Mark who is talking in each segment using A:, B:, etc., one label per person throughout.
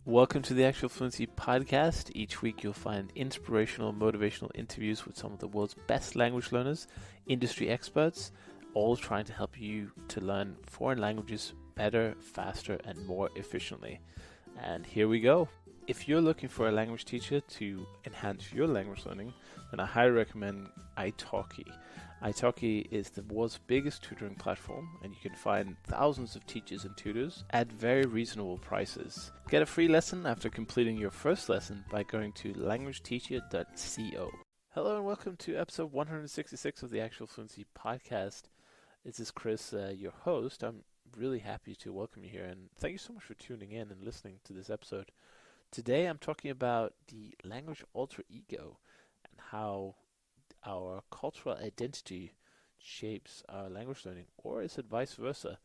A: Welcome to the Actual Fluency Podcast. Each week you'll find inspirational, motivational interviews with some of the world's best language learners, industry experts, all trying to help you to learn foreign languages better, faster, and more efficiently. And here we go. If you're looking for a language teacher to enhance your language learning, then I highly recommend Italki. Italki is the world's biggest tutoring platform, and you can find thousands of teachers and tutors at very reasonable prices. Get a free lesson after completing your first lesson by going to languageteacher.co. Hello and welcome to episode 166 of the Actual Fluency Podcast. This is Chris, your host. I'm really happy to welcome you here, and thank you so much for tuning in and listening to this episode. Today I'm talking about the language alter ego and how our cultural identity shapes our language learning, or is it vice versa?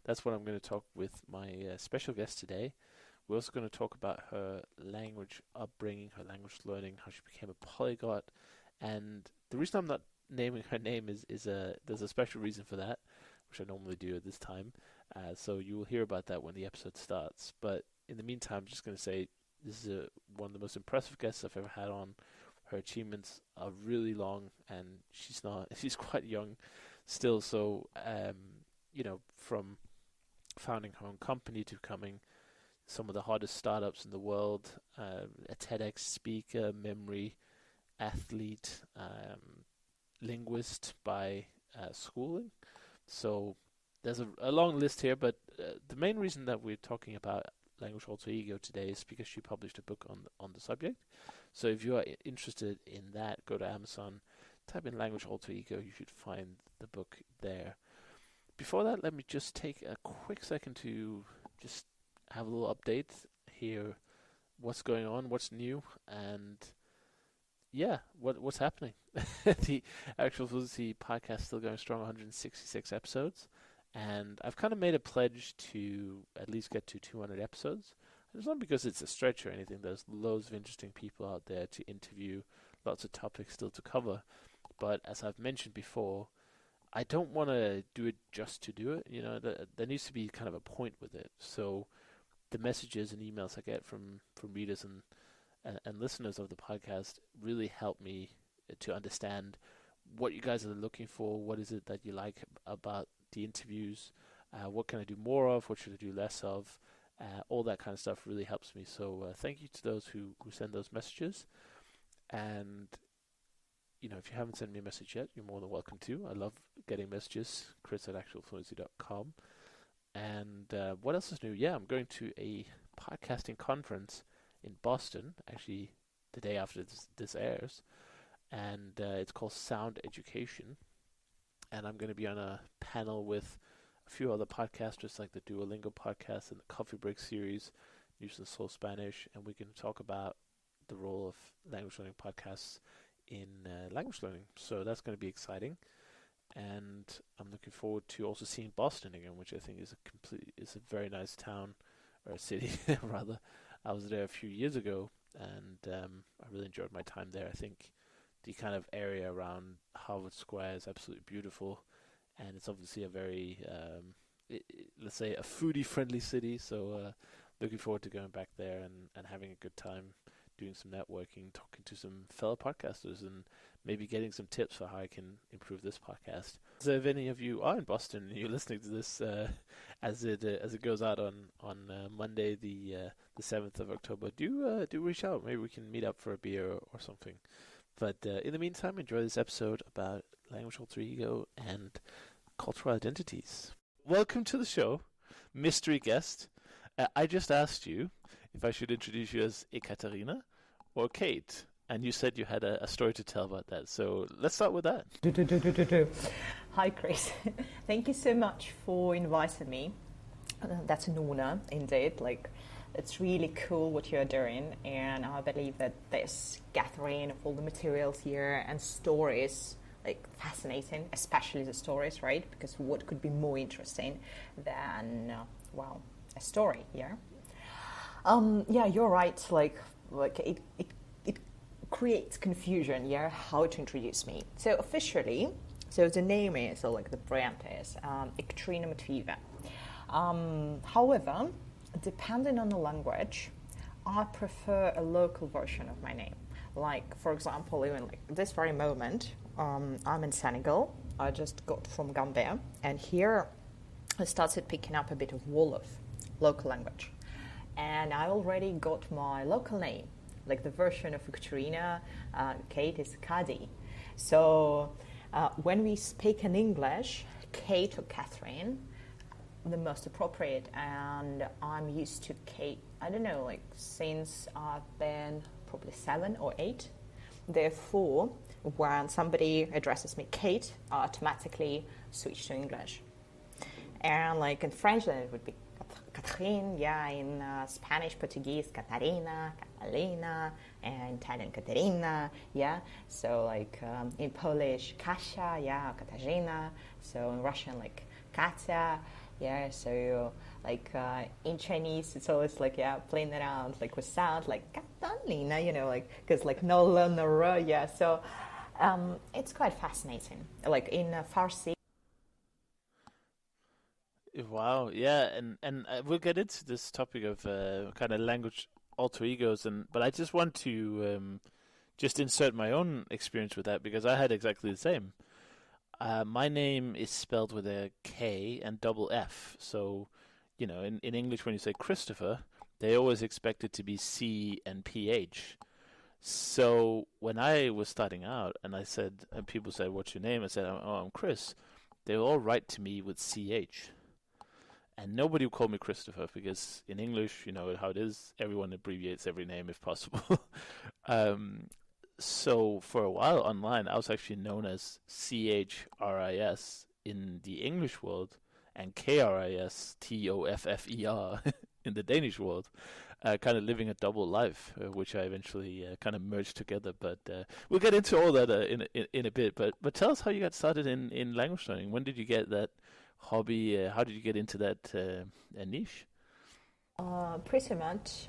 A: That's what I'm going to talk with my special guest today. We're also going to talk about her language upbringing, her language learning, how she became a polyglot, and the reason I'm not naming her name is there's a special reason for that, which I normally do at this time. So you will hear about that when the episode starts. But in the meantime, I'm just going to say this is one of the most impressive guests I've ever had on. Her achievements are really long, and she's quite young still. So, from founding her own company to becoming some of the hardest startups in the world, a TEDx speaker, memory athlete, linguist by schooling. So there's a long list here, but the main reason that we're talking about language alter ego today is because she published a book on the subject. So if you are interested in that, go to Amazon, type in language alter ego, you should find the book there. Before that, let me just take a quick second to just have a little update here, what's going on, what's new, and what's happening. The Actual Fluency Podcast is still going strong, 166 episodes. And I've kind of made a pledge to at least get to 200 episodes. And it's not because it's a stretch or anything. There's loads of interesting people out there to interview, lots of topics still to cover. But as I've mentioned before, I don't want to do it just to do it. You know, there needs to be kind of a point with it. So the messages and emails I get from readers and listeners of the podcast really help me to understand what you guys are looking for. What is it that you like about the interviews, what can I do more of, what should I do less of, all that kind of stuff really helps me. So thank you to those who send those messages. And, if you haven't sent me a message yet, you're more than welcome to. I love getting messages, chris@actualfluency.com. And what else is new? Yeah, I'm going to a podcasting conference in Boston, actually the day after this airs. And it's called Sound Education. And I'm going to be on a panel with a few other podcasters like the Duolingo podcast and the Coffee Break series, News and Slow Spanish, and we can talk about the role of language learning podcasts in language learning. So that's going to be exciting. And I'm looking forward to also seeing Boston again, which I think is a very nice town, or a city rather. I was there a few years ago, and I really enjoyed my time there. I think the kind of area around Harvard Square is absolutely beautiful, and it's obviously a very, let's say, a foodie-friendly city. So looking forward to going back there and having a good time, doing some networking, talking to some fellow podcasters, and maybe getting some tips for how I can improve this podcast. So if any of you are in Boston and you're listening to this as it goes out on Monday, the 7th of October, do reach out. Maybe we can meet up for a beer or something. But in the meantime, enjoy this episode about language alter ego and cultural identities. Welcome to the show, mystery guest. I just asked you if I should introduce you as Ekaterina or Kate, and you said you had a story to tell about that. So let's start with that.
B: Hi, Chris. Thank you so much for inviting me. That's an honor, indeed. It's really cool what you're doing, and I believe that this gathering of all the materials here and stories, fascinating, especially the stories, right? Because what could be more interesting than, a story, yeah? Yeah, you're right. It creates confusion, yeah, how to introduce me. So officially, the name is, the brand is Ekaterina Matveeva. However, Depending on the language, I prefer a local version of my name. Like, for example, even like this very moment, I'm in Senegal. I just got from Gambia, and here I started picking up a bit of Wolof, local language. And I already got my local name, like the version of Ekaterina, Kate is Kadi. So when we speak in English, Kate or Catherine, the most appropriate, and I'm used to Kate, I don't know, like since I've been probably 7 or 8. Therefore, when somebody addresses me Kate, I automatically switch to English. And like in French, then it would be Catherine, yeah, in Spanish, Portuguese, Catarina, Catalina, and Italian, Caterina, yeah. So like in Polish, Kasia, yeah, Katarzyna. So in Russian, like Katya, yeah. So like in Chinese, it's always like, yeah, playing around like with sound, like Catalina, you know, like because like no lo, no ro, yeah. So it's quite fascinating. Like in Farsi.
A: Wow, yeah, and we'll get into this topic of kind of language alter egos, and but I just want to just insert my own experience with that because I had exactly the same. My name is spelled with a K and double F, so you know, in English when you say Christopher, they always expect it to be C and PH. So when I was starting out, and I said, and people said, "What's your name?" I said, "Oh, I'm Chris." They will all write to me with CH. And nobody would call me Christopher because in English, you know how it is. Everyone abbreviates every name if possible. um, so for a while online, I was actually known as CHRIS in the English world and KRISTOFFER in the Danish world. Kind of living a double life, which I eventually kind of merged together. But we'll get into all that in a bit. But tell us how you got started in language learning. When did you get that hobby? How did you get into that niche?
B: Pretty much.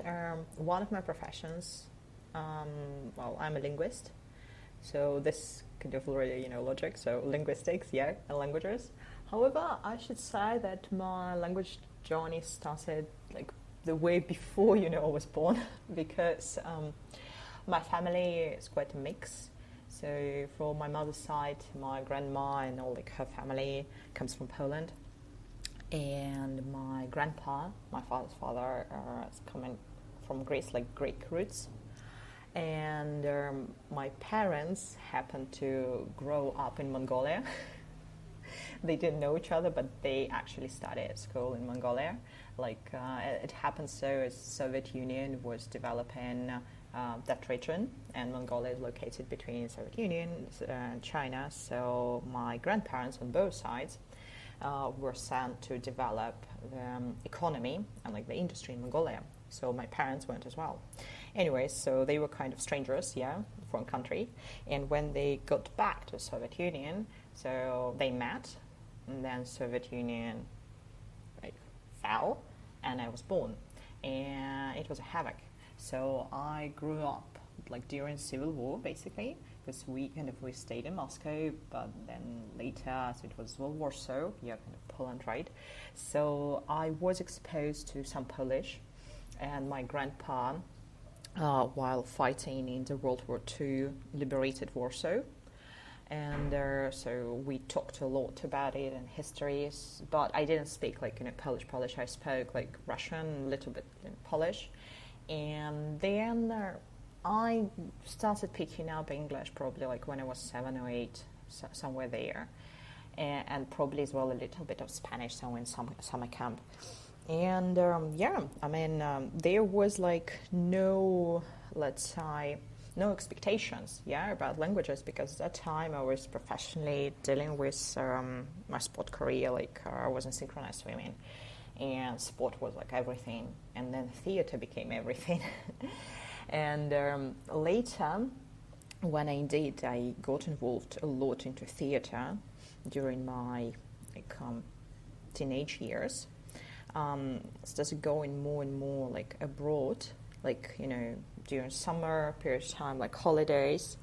B: One of my professions, well, I'm a linguist, so this kind of already, you know, logic, so linguistics, yeah, and languages. However, I should say that my language journey started like the way before, you know, I was born, because my family is quite a mix. So from my mother's side, my grandma and all like her family comes from Poland, and my grandpa, my father's father, is coming from Greece, like Greek roots. And my parents happened to grow up in Mongolia. They didn't know each other, but they actually studied school in Mongolia. Like it happened so as Soviet Union was developing that region, and Mongolia is located between Soviet Union and China. So my grandparents on both sides were sent to develop the economy and like the industry in Mongolia. So my parents went as well. Anyways, so they were kind of strangers, yeah, foreign country. And when they got back to the Soviet Union, so they met, and then Soviet Union like fell, and I was born, and it was a havoc. So I grew up like during Civil War, basically, because we stayed in Moscow, but then later, so it was World War, so yeah, kind of Poland, right? So I was exposed to some Polish, and my grandpa, while fighting in the World War II, liberated Warsaw. And so we talked a lot about it and histories, but I didn't speak like, you know, Polish. I spoke like Russian, a little bit Polish. And then I started picking up English probably like when I was 7 or 8, somewhere there. And probably as well a little bit of Spanish somewhere in summer camp. And yeah, I mean, there was like no, let's say, no expectations, yeah, about languages, because at that time I was professionally dealing with my sport career. Like I was in synchronized swimming, and sport was like everything, and then theater became everything. And later, when I got involved a lot into theater during my like teenage years. Started going more and more like abroad, like, you know, during summer period of time, like holidays,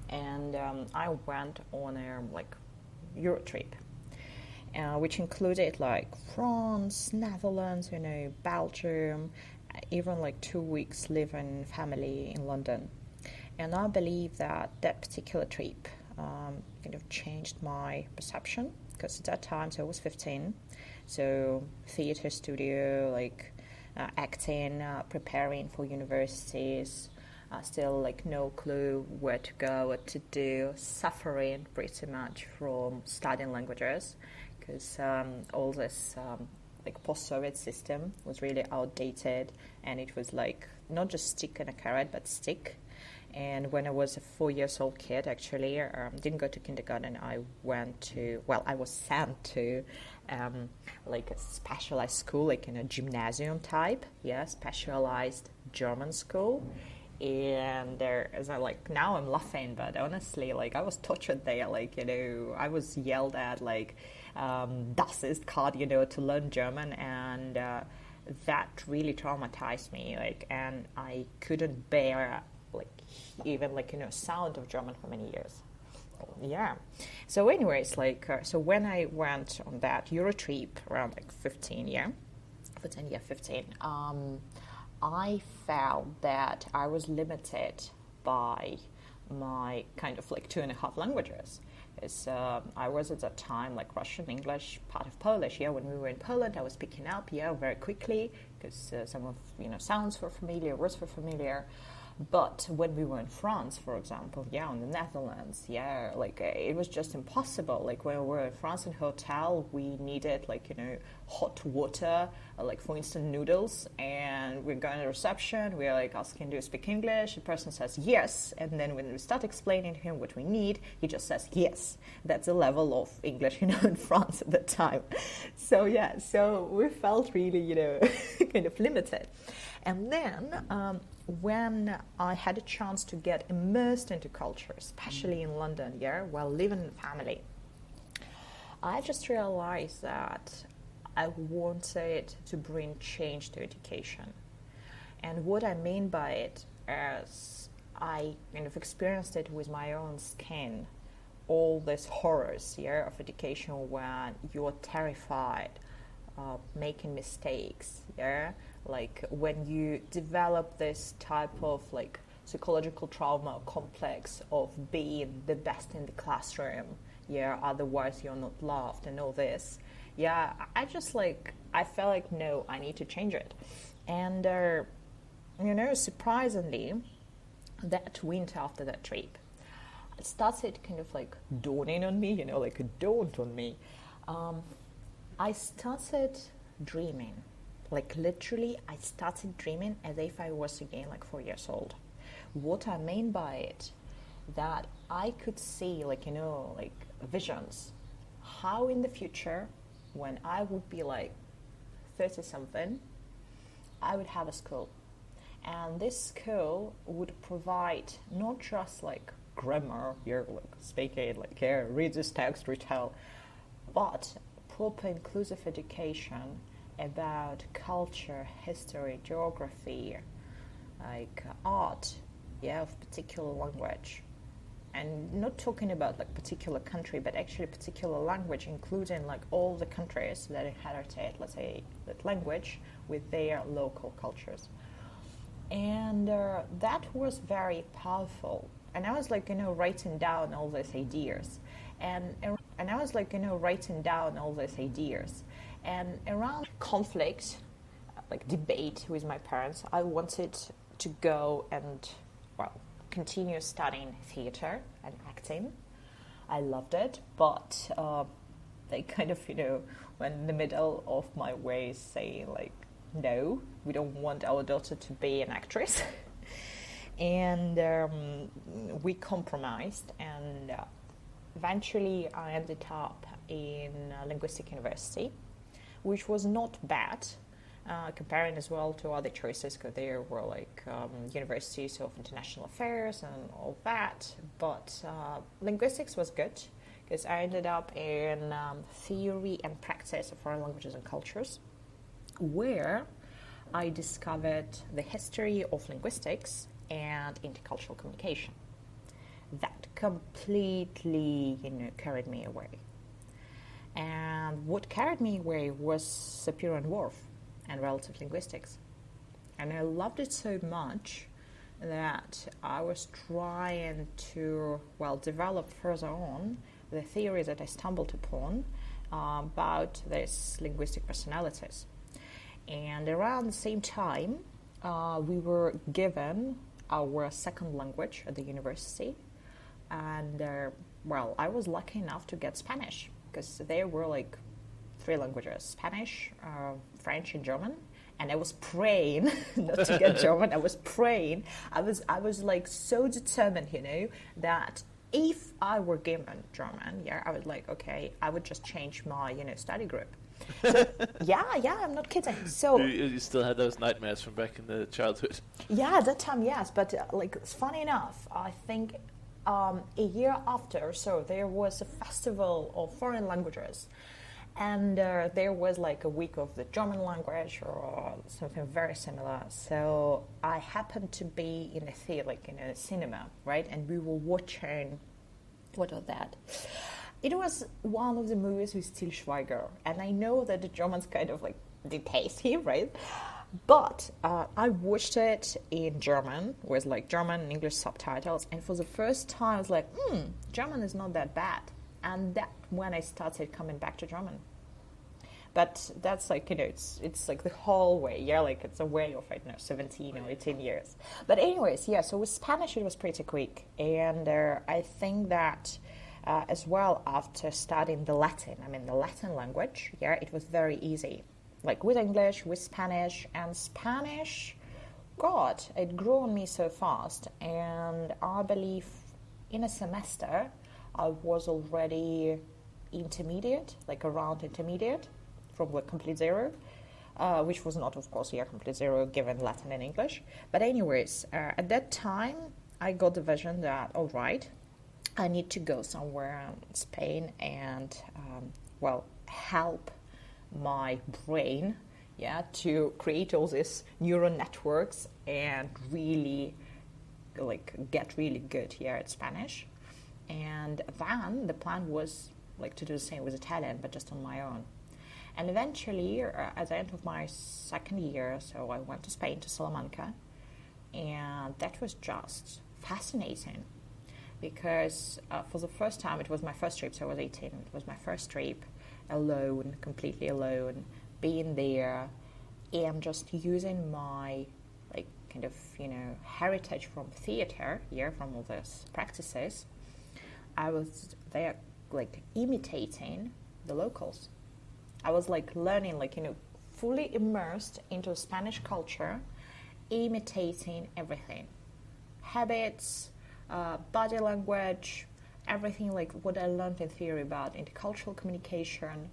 B: and I went on a like Euro trip, which included like France, Netherlands, Belgium, even like 2 weeks living family in London. And I believe that that particular trip kind of changed my perception, because at that time, so I was 15, so theater studio, like acting, preparing for universities, still like no clue where to go, what to do, suffering pretty much from studying languages, because all this like post-Soviet system was really outdated, and it was like not just stick and a carrot, but stick. And when I was a 4-year-old kid, actually, didn't go to kindergarten. I was sent to like a specialized school, like in a gymnasium type, specialized German school. And now I'm laughing, but honestly, like I was tortured there. Like, I was yelled at, like, das ist card, to learn German, and that really traumatized me. Like, and I couldn't bear sound of German for many years. Yeah. So anyways, so when I went on that Euro trip around like 15, I felt that I was limited by my kind of like 2.5 languages. I was at that time like Russian, English, part of Polish. When we were in Poland, I was picking up very quickly, because some of sounds were familiar, words were familiar. But when we were in France, for example, in the Netherlands, it was just impossible. Like when we were in France in hotel, we needed hot water, like for instant noodles, and we're going to reception, we're like asking, do you speak English? The person says yes, and then when we start explaining to him what we need, he just says yes. That's the level of English, in France at that time. So we felt really, kind of limited. And then when I had a chance to get immersed into culture, especially in London, while living in family, I just realized that I wanted to bring change to education. And what I mean by it is I kind of experienced it with my own skin, all these horrors of education when you're terrified of making mistakes, like when you develop this type of like psychological trauma complex of being the best in the classroom, otherwise you're not loved and all this. I just I felt like, no, I need to change it. And surprisingly, that winter after that trip, it started kind of like dawning on me, like it dawned on me. I started dreaming. Like literally, I started dreaming as if I was again like 4 years old. What I mean by it, that I could see like visions, how in the future, when I would be like 30 something, I would have a school. And this school would provide not just like grammar, speaking, read this text, retell, but proper inclusive education about culture, history, geography, like art, of particular language. And not talking about like particular country, but actually particular language, including like all the countries that inherited, let's say, that language with their local cultures. And that was very powerful. And I was writing down all these ideas. And I was writing down all these ideas. And around conflict, like debate with my parents, I wanted to go and, continue studying theater and acting. I loved it, but they kind of, went in the middle of my way saying no, we don't want our daughter to be an actress. And we compromised, and eventually I ended up in linguistic university, which was not bad, comparing as well to other choices, because there were universities of international affairs and all that. But linguistics was good, because I ended up in theory and practice of foreign languages and cultures, where I discovered the history of linguistics and intercultural communication. That completely, carried me away. And what carried me away was Sapir and Whorf and relative linguistics. And I loved it so much that I was trying to, develop further on the theory that I stumbled upon about these linguistic personalities. And around the same time, we were given our second language at the university. And, I was lucky enough to get Spanish, because there were like 3 languages: Spanish, French, and German. And I was praying not to get German. I was praying. I was like so determined, that if I were given German, I would I would just change my, study group. So, yeah, I'm not kidding. So
A: you still had those nightmares from back in the childhood.
B: Yeah, at that time, yes. But it's funny enough, I think a year after, so there was a festival of foreign languages. And there was like a week of the German language or something very similar. So I happened to be in a theater, like in a cinema, right? And we were watching, what was that? It was one of the movies with Til Schweiger. And I know that the Germans kind of like detest him, right? But I watched it in German, with like German and English subtitles. And for the first time, I was like, German is not that bad. And that when I started coming back to German. But that's like, it's like the whole way, like it's a way of, 17 or 18 years. But anyways, so with Spanish it was pretty quick. And I think that as well, after studying the Latin language, it was very easy. Like with English, with Spanish, and Spanish, God, it grew on me so fast. And I believe in a semester, I was already intermediate, like around intermediate, from like complete zero, which was not, of course, complete zero given Latin and English. But anyways, at that time, I got the vision that, all right, I need to go somewhere in Spain and, help my brain, to create all these neural networks and really, get really good here at Spanish. And then the plan was to do the same with Italian, but just on my own. And eventually, at the end of my second year, so I went to Spain, to Salamanca, and that was just fascinating because for the first time, it was my first trip, so I was 18, it was my first trip, alone, completely alone, being there, and just using my heritage from theater, from all these practices. I was there imitating the locals. I was learning, fully immersed into Spanish culture, imitating everything. Habits, body language, everything what I learned in theory about intercultural communication.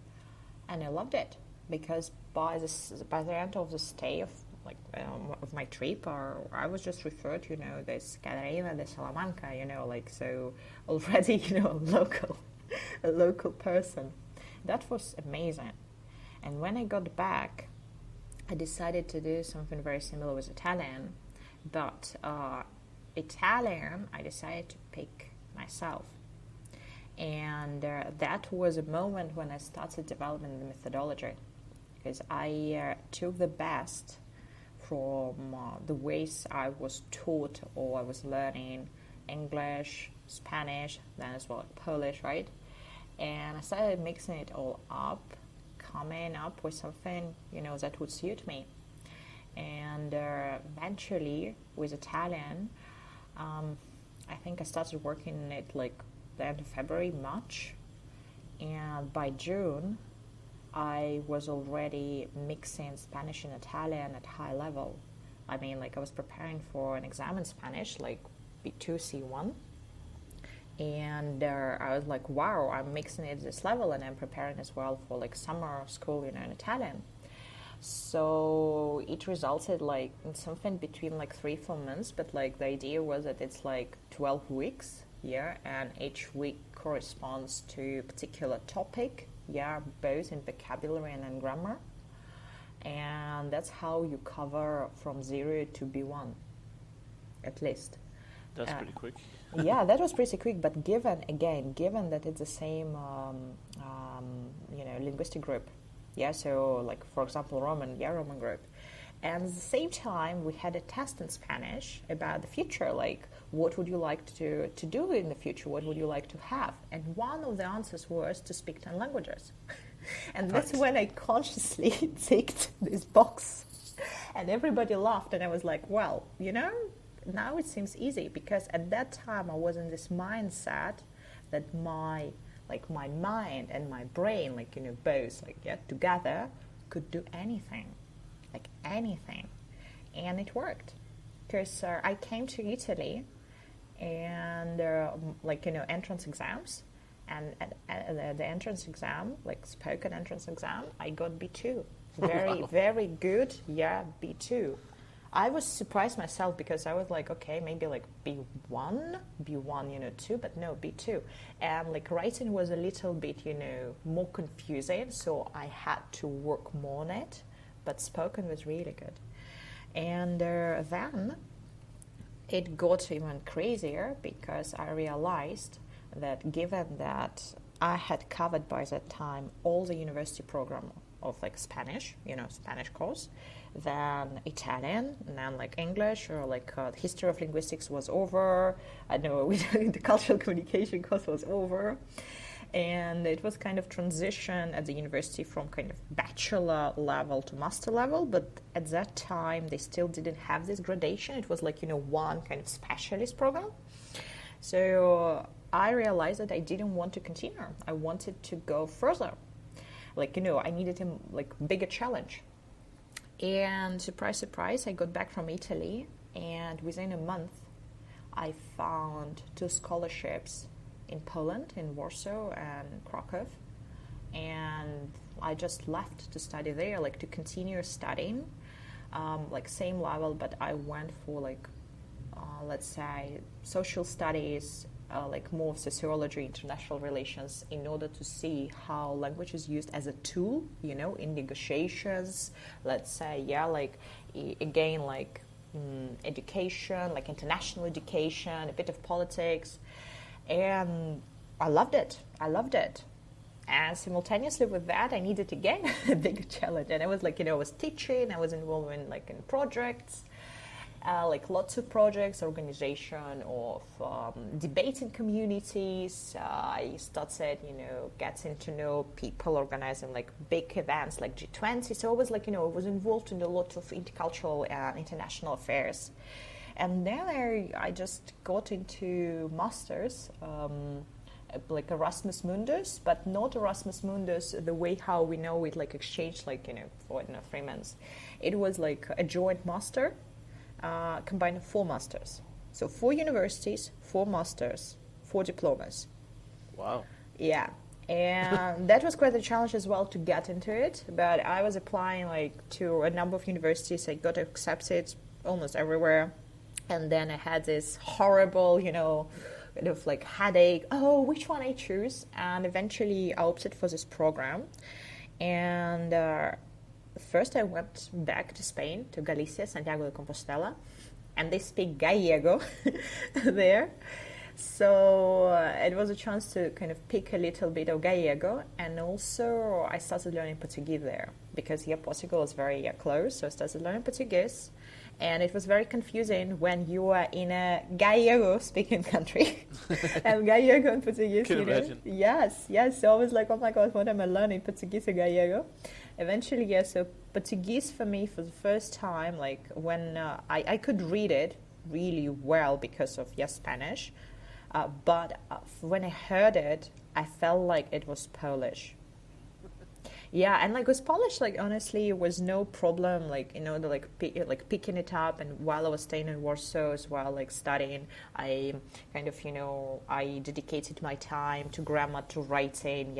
B: And I loved it because by the end of the stay of my trip, I was just referred to, this Ekaterina de Salamanca, so already, a local person. That was amazing. And when I got back, I decided to do something very similar with Italian, but Italian, I decided to pick myself. And that was a moment when I started developing the methodology, because I took the best from the ways I was taught or I was learning English, Spanish, then as well Polish, right? And I started mixing it all up, coming up with something, that would suit me. And eventually, with Italian, I think I started working on it the end of February, March. And by June, I was already mixing Spanish and Italian at high level. I was preparing for an exam in Spanish, B2, C1. And I was wow, I'm mixing it at this level, and I'm preparing as well for summer school, in Italian. So it resulted in something between 3-4 months, but the idea was that it's 12 weeks, and each week corresponds to a particular topic, both in vocabulary and in grammar. And that's how you cover from 0 to B1, at least.
A: That's pretty quick.
B: Yeah, that was pretty quick. But given that it's the same, linguistic group, yeah. So, like for example, Roman group, and at the same time, we had a test in Spanish about the future, like what would you like to do in the future? What would you like to have? And one of the answers was to speak 10 languages. And that's when I consciously ticked this box. And everybody laughed, and I was like, well, now it seems easy, because at that time I was in this mindset that my mind and my brain, both, together could do anything. Anything. And it worked, because I came to Italy, and entrance exams, and at the entrance exam, spoken entrance exam, I got B2. Very wow. Very good. Yeah, B2. I was surprised myself, because I was like, okay, maybe B1, 2, but no, B2. And writing was a little bit, more confusing, so I had to work more on it. But spoken was really good. And then it got even crazier, because I realized that given that I had covered by that time all the university program of Spanish, Spanish course, then Italian, and then English, or history of linguistics was over. I know the cultural communication course was over. And it was kind of transition at the university from kind of bachelor level to master level, but at that time they still didn't have this gradation. It was one kind of specialist program. So I realized that I didn't want to continue. I wanted to go further. I needed a bigger challenge. And surprise, surprise, I got back from Italy, and within a month I found 2 scholarships in Poland, in Warsaw and Krakow, and I just left to study there, to continue studying, same level, but I went for let's say social studies, more of sociology, international relations, in order to see how language is used as a tool, in negotiations, let's say, education, international education, a bit of politics. And I loved it. And simultaneously with that, I needed again a bigger challenge. And I was I was teaching, I was involved in in projects, lots of projects, organization of debating communities. I started, getting to know people organizing big events like G20. So I was I was involved in a lot of intercultural and international affairs. And then I just got into masters, Erasmus Mundus, but not Erasmus Mundus the way how we know it, exchange, for 3 months. It was a joint master, combined of 4 masters. So 4 universities, 4 masters, 4 diplomas.
A: Wow.
B: Yeah. And that was quite a challenge as well to get into it. But I was applying to a number of universities. I got accepted almost everywhere. And then I had this horrible, kind of headache. Oh, which one I choose? And eventually I opted for this program. And first I went back to Spain, to Galicia, Santiago de Compostela. And they speak Gallego there. So it was a chance to kind of pick a little bit of Gallego. And also I started learning Portuguese there. Because Portugal is very close. So I started learning Portuguese. And it was very confusing when you are in a Gallego-speaking country. And Gallego and Portuguese,
A: imagine.
B: Yes. So I was like, oh my God, what am I learning, Portuguese or Gallego? Eventually, so Portuguese for me, for the first time, when I could read it really well because of, Spanish. But when I heard it, I felt like it was Polish. Yeah, and with Polish, honestly, it was no problem, picking it up. And while I was staying in Warsaw as well, studying, I kind of, I dedicated my time to grammar, to writing,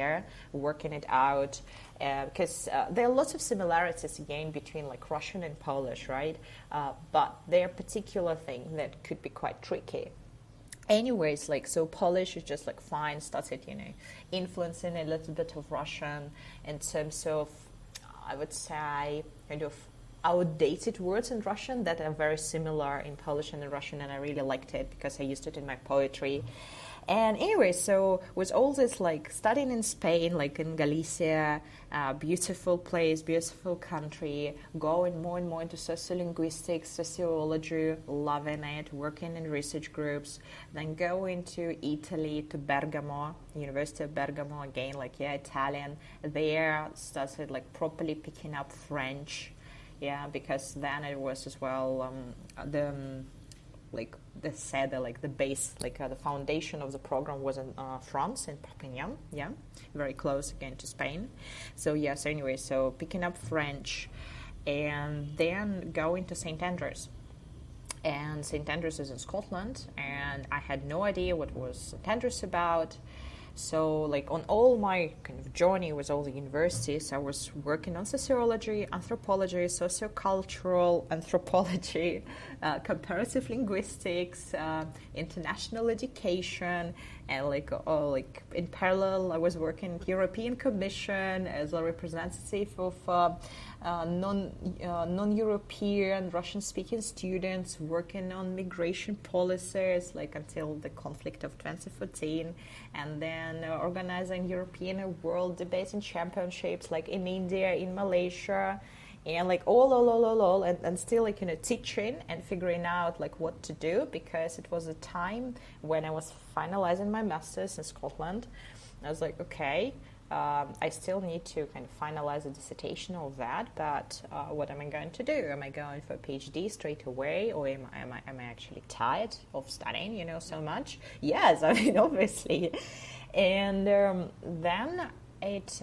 B: working it out. Because there are lots of similarities, again, between Russian and Polish, right? But there are particular things that could be quite tricky. Anyways, so Polish is just fine, started, influencing a little bit of Russian in terms of, I would say, kind of outdated words in Russian that are very similar in Polish and in Russian, and I really liked it because I used it in my poetry. And anyway, so with all this, like studying in Spain, like in Galicia, beautiful place, beautiful country, going more and more into sociolinguistics, sociology, loving it, working in research groups, then going to Italy, to Bergamo, University of Bergamo, again, like, Italian. There started like properly picking up French, because then it was as well the base, the foundation of the program was in France, in Perpignan, very close again to Spain. So anyway, so picking up French, and then going to St. Andrews. And St. Andrews is in Scotland, and I had no idea what was St. Andrews about. So, like, on all my kind of journey with all the universities, I was working on sociology, anthropology, sociocultural anthropology, comparative linguistics, international education, and in parallel, I was working in the European Commission as a representative of non-European Russian-speaking students, working on migration policies, until the conflict of 2014, and then organizing European and world debating championships, in India, in Malaysia, and all, and still teaching and figuring out what to do, because it was a time when I was finalizing my master's in Scotland. I was like, okay, I still need to kind of finalize a dissertation of that, but what am I going to do? Am I going for a PhD straight away, or am I actually tired of studying, so much? Yes, I mean, obviously. And then it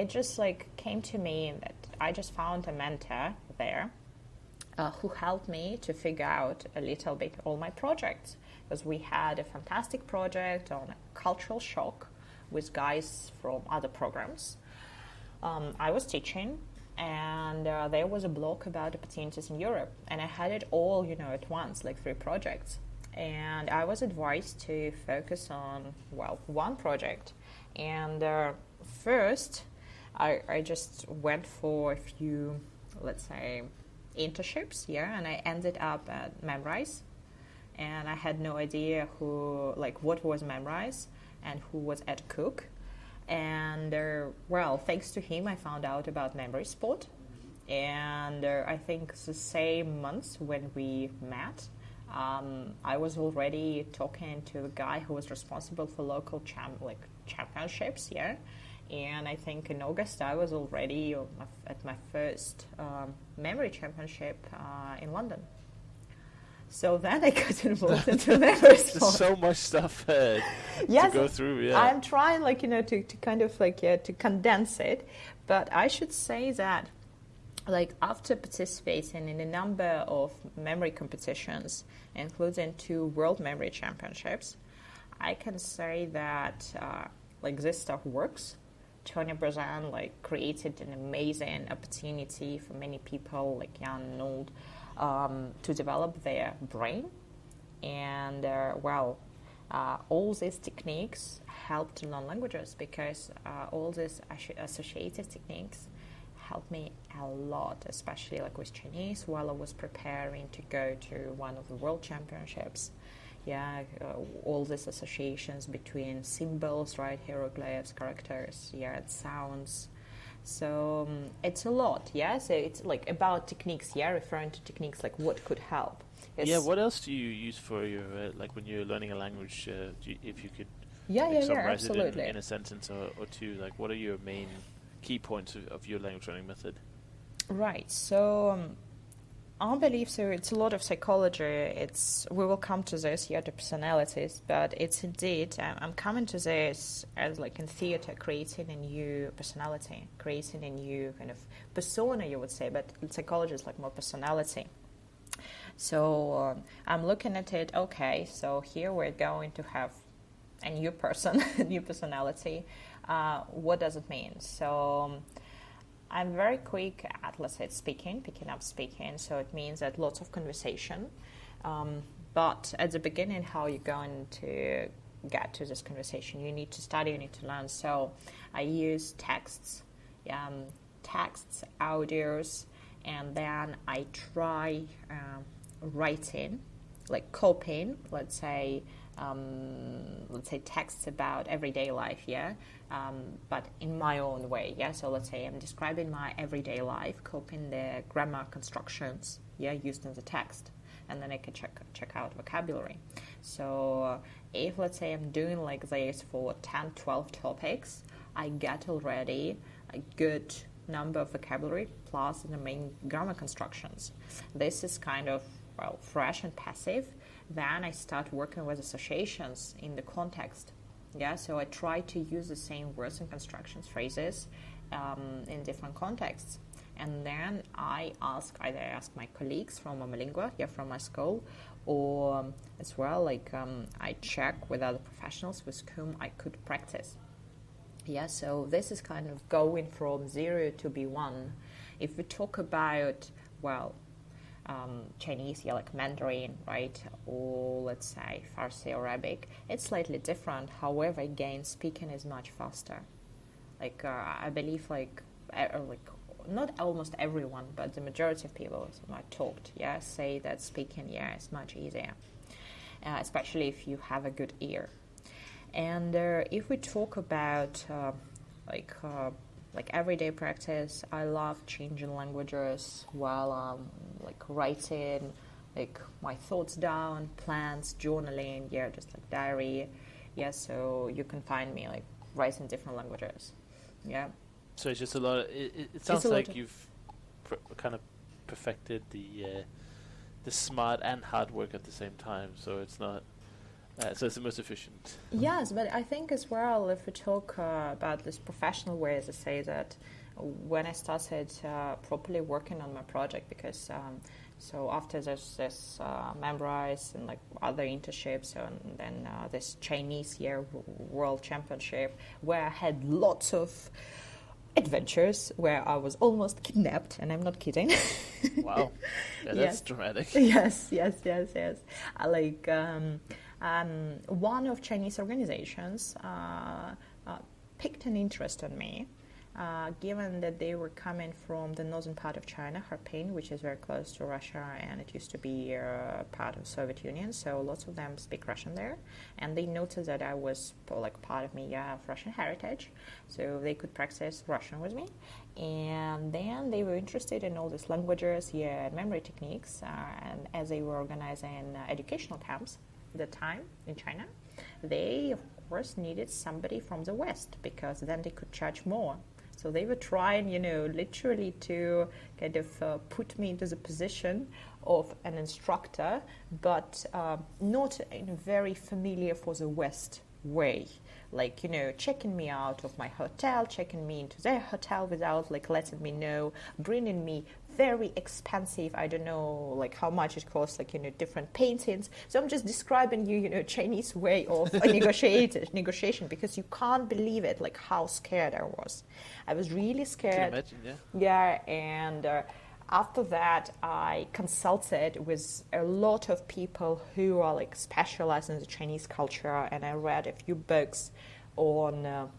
B: just came to me that I just found a mentor there who helped me to figure out a little bit all my projects, because we had a fantastic project on a cultural shock with guys from other programs. I was teaching, and there was a block about opportunities in Europe, and I had it all, at once, 3 projects. And I was advised to focus on, one project. And first, I just went for a few, let's say, internships, and I ended up at Memrise. And I had no idea what was Memrise and who was Ed Cook. And, thanks to him, I found out about Memory Sport. And I think the same month when we met, I was already talking to the guy who was responsible for local championships, And I think in August I was already at my first memory championship in London. So then I got involved into memory sport.
A: There's so much stuff to go through. Yeah,
B: I'm trying, to kind of to condense it, but I should say that, after participating in a number of memory competitions, including 2 World Memory Championships, I can say that this stuff works. Tony Brazan created an amazing opportunity for many people, young and old, to develop their brain, and all these techniques helped to learn languages, because all these associative techniques helped me a lot, especially with Chinese, while I was preparing to go to one of the world championships. All these associations between symbols, right, hieroglyphs, characters, and sounds. So it's a lot, So it's about techniques, referring to techniques, what could help.
A: What else do you use for your, when you're learning a language, if you could summarize it in a sentence or 2, what are your main key points of your language learning method? Right,
B: so I believe so. It's a lot of psychology. We will come to this, to personalities, but it's indeed, I'm coming to this as in theater, creating a new personality, creating a new kind of persona, you would say, but in psychology is more personality. So I'm looking at it, okay, so here we're going to have a new person, a new personality. What does it mean? So I'm very quick at, let's say, picking up speaking, so it means that lots of conversation. But at the beginning, how you're going to get to this conversation, you need to study, you need to learn. So I use texts, audios, and then I try writing, like copying, let's say texts about everyday life, but in my own way, So let's say I'm describing my everyday life, copying the grammar constructions, used in the text, and then I can check out vocabulary. So if let's say I'm doing like this for 10, 12 topics, I get already a good number of vocabulary plus the main grammar constructions. This is kind of fresh and passive. Then I start working with associations in the context. So I try to use the same words and constructions, phrases in different contexts. And then I either ask my colleagues from Omalingua, from my school, or as well, I check with other professionals with whom I could practice. So this is kind of going from 0 to B1. If we talk about, Chinese, like Mandarin, right, or let's say Farsi or Arabic, it's slightly different. However, again, speaking is much faster. I believe, not almost everyone, but the majority of people I talked, say that speaking, is much easier, especially if you have a good ear. And if we talk about everyday practice, I love changing languages while I'm writing my thoughts down, plans, journaling, just diary. So you can find me writing different languages.
A: So it's just a lot. It sounds like you've kind of perfected the smart and hard work at the same time. So it's not. So it's the most efficient.
B: Yes, but I think as well, if we talk about this professional way, as I say that when I started properly working on my project, because so after this memorize and other internships, and then this Chinese World Championship, where I had lots of adventures where I was almost kidnapped, and I'm not kidding.
A: Wow, that's dramatic.
B: Yes. One of Chinese organizations picked an interest in me, given that they were coming from the northern part of China, Harpin, which is very close to Russia, and it used to be part of the Soviet Union, so lots of them speak Russian there, and they noticed that I was part of me of Russian heritage, so they could practice Russian with me, and then they were interested in all these languages, memory techniques, and as they were organizing educational camps at the time in China, they of course needed somebody from the West, because then they could charge more. So they were trying, literally to kind of put me into the position of an instructor, but not in a very familiar for the West way. Checking me out of my hotel, checking me into their hotel without letting me know, bringing me very expensive, I don't know how much it costs, different paintings. So I'm just describing you, Chinese way of negotiation, because you can't believe it, how scared I was. I was really scared.
A: I can imagine,
B: And after that, I consulted with a lot of people who are specialized in the Chinese culture, and I read a few books on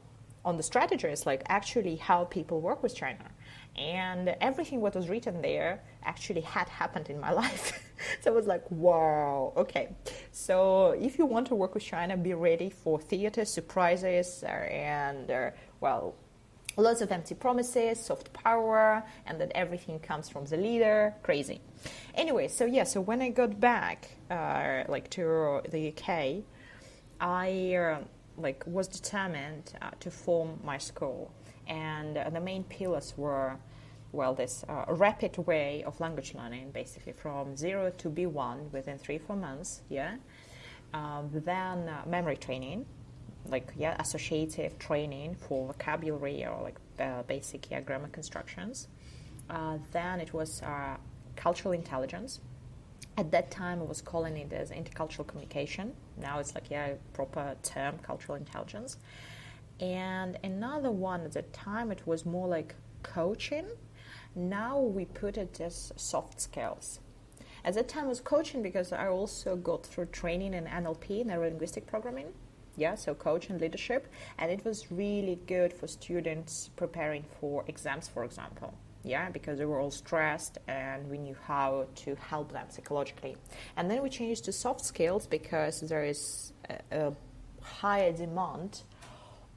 B: the strategies, actually how people work with China. And everything what was written there actually had happened in my life. So I was wow, okay. So if you want to work with China, be ready for theater, surprises, and, lots of empty promises, soft power, and that everything comes from the leader. Crazy. Anyway, so when I got back, to the UK, I was determined to form my school. And the main pillars were, this rapid way of language learning, basically from 0 to B1 within 3-4 months, Then memory training, associative training for vocabulary or basic grammar constructions. Then it was cultural intelligence. At that time, I was calling it as intercultural communication. Now it's proper term, cultural intelligence. And another one at the time, it was more coaching. Now we put it as soft skills. At that time, it was coaching because I also got through training in NLP, neuro-linguistic programming. So coach and leadership. And it was really good for students preparing for exams, for example. yeah, because they were all stressed and we knew how to help them psychologically. And then we changed to soft skills because there is a higher demand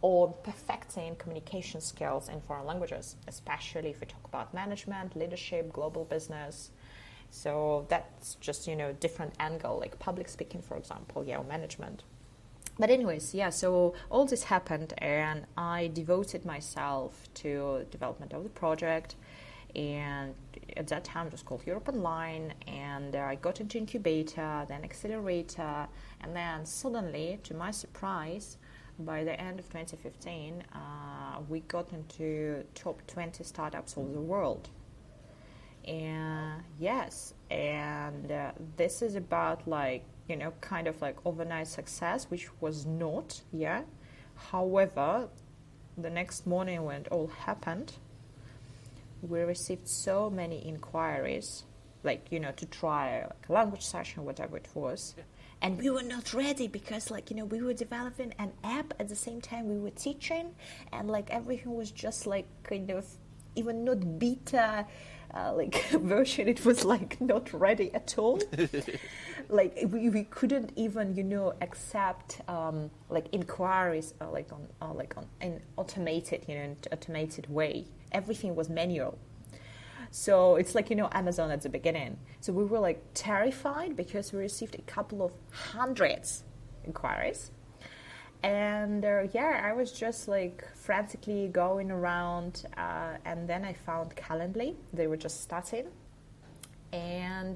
B: on perfecting communication skills in foreign languages, especially if we talk about management, leadership, global business. So that's just, different angle, like public speaking, for example, or management. But anyways, so all this happened and I devoted myself to development of the project. And at that time it was called Europe Online, and I got into incubator, then accelerator, and then suddenly, to my surprise, by the end of 2015, we got into top 20 startups of the world. And yes, and this is about kind of like overnight success, which was not, However, the next morning when it all happened, we received so many inquiries, to try a language session, whatever it was. Yeah. And we were not ready because, we were developing an app at the same time we were teaching, and everything was just kind of even not beta version. It was not ready at all. We couldn't even accept inquiries on an automated way. Everything was manual. So it's Amazon at the beginning. So we were terrified because we received a couple of hundreds inquiries. And I was just frantically going around, and then I found Calendly. They were just starting. And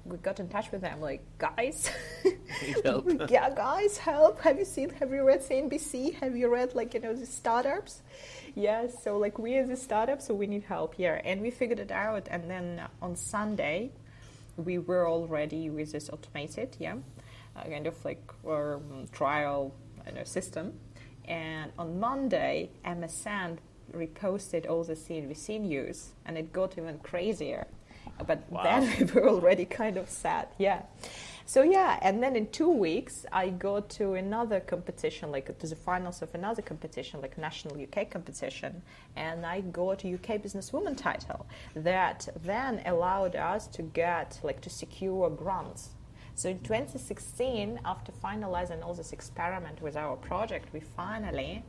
B: we got in touch with them, guys,
A: help.
B: Guys, help. Have you read CNBC? Have you read the startups? So we as a startup, so we need help here. And we figured it out, and then on Sunday we were all ready with this automated kind of trial system. And on Monday MSN reposted all the CNBC news, and it got even crazier. But
A: wow.
B: Then we were already kind of sad, So and then in 2 weeks I go to another competition, to the finals of another competition, national UK competition, and I got a UK businesswoman title that then allowed us to get to secure grants. So in 2016, after finalizing all this experiment with our project, we finally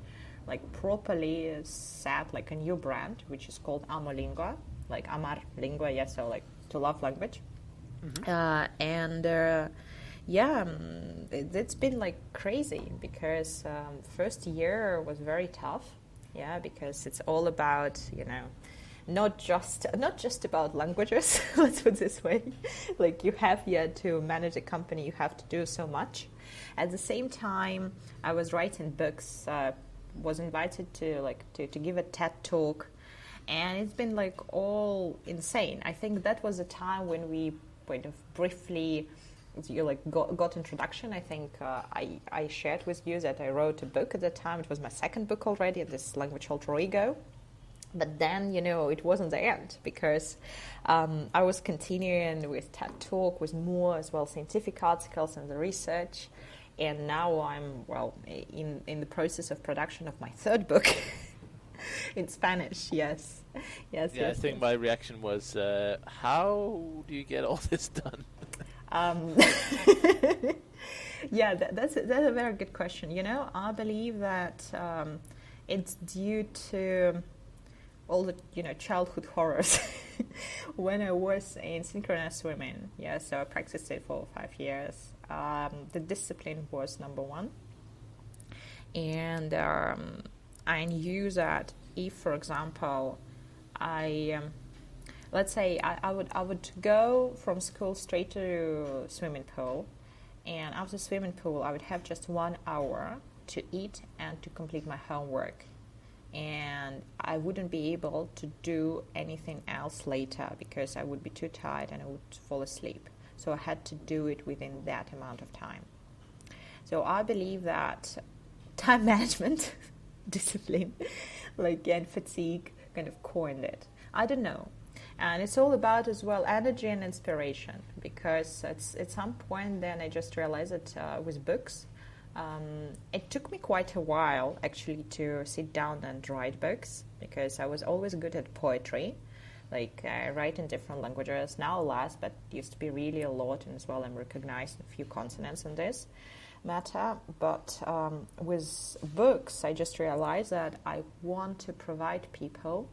B: properly set a new brand, which is called Amo Lingua, Amar Lingua, so to love language. Mm-hmm. It's been crazy because first year was very tough, because it's all about not just about languages. Let's put it this way, you have to manage a company, you have to do so much. At the same time, I was writing books, was invited to give a TED talk, and it's been all insane. I think that was a time when we kind of briefly got introduction. I think I shared with you that I wrote a book at the time. It was my second book already, this language alter ego. But then, it wasn't the end, because I was continuing with TED Talk, with more as well scientific articles and the research. And now I'm, in the process of production of my third book in Spanish, yes. I
A: think my reaction was, how do you get all this done?
B: That's a very good question. I believe that it's due to all the childhood horrors. When I was in synchronous swimming, so I practiced it for 5 years. The discipline was number one, and I knew that if, for example, let's say I would go from school straight to swimming pool, and after swimming pool I would have just 1 hour to eat and to complete my homework. And I wouldn't be able to do anything else later because I would be too tired and I would fall asleep. So I had to do it within that amount of time. So I believe that time management, discipline, and fatigue kind of coined it. I don't know. And it's all about as well energy and inspiration, because at some point then I just realized that with books, it took me quite a while actually to sit down and write books, because I was always good at poetry, Like I write in different languages, now less, but used to be really a lot, and as well I'm recognized in a few continents in this matter. But with books, I just realized that I want to provide people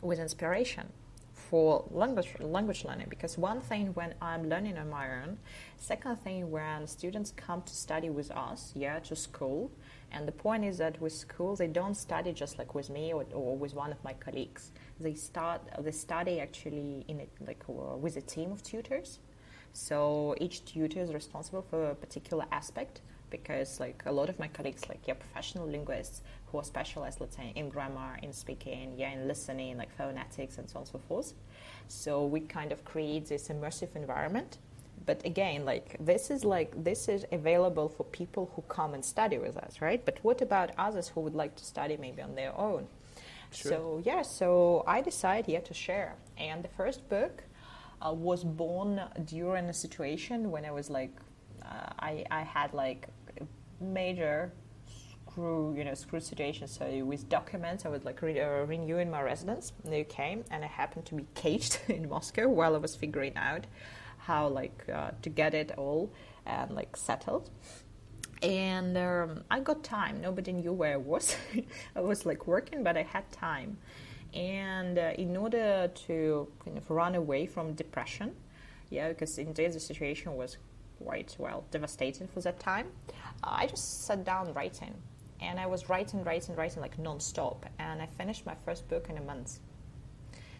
B: with inspiration for language learning, because one thing when I'm learning on my own, second thing when students come to study with us, to school, and the point is that with school they don't study just like with me or with one of my colleagues. They study actually in it with a team of tutors. So each tutor is responsible for a particular aspect, because like a lot of my colleagues, like professional linguists who are specialized, let's say, in grammar, in speaking, in listening, like phonetics and so on and so forth. So we kind of create this immersive environment. But again, this is available for people who come and study with us, right? But what about others who would like to study maybe on their own? Sure. So I decided to share. And the first book was born during a situation when I was I had like a major screw situation. So with documents, I was renewing my residence in the UK, and I happened to be caged in Moscow while I was figuring out how to get it all and settled. And I got time. Nobody knew where I was. I was working, but I had time. And in order to kind of run away from depression, because indeed the situation was quite devastating for that time, I just sat down writing. And I was writing non-stop. And I finished my first book in a month.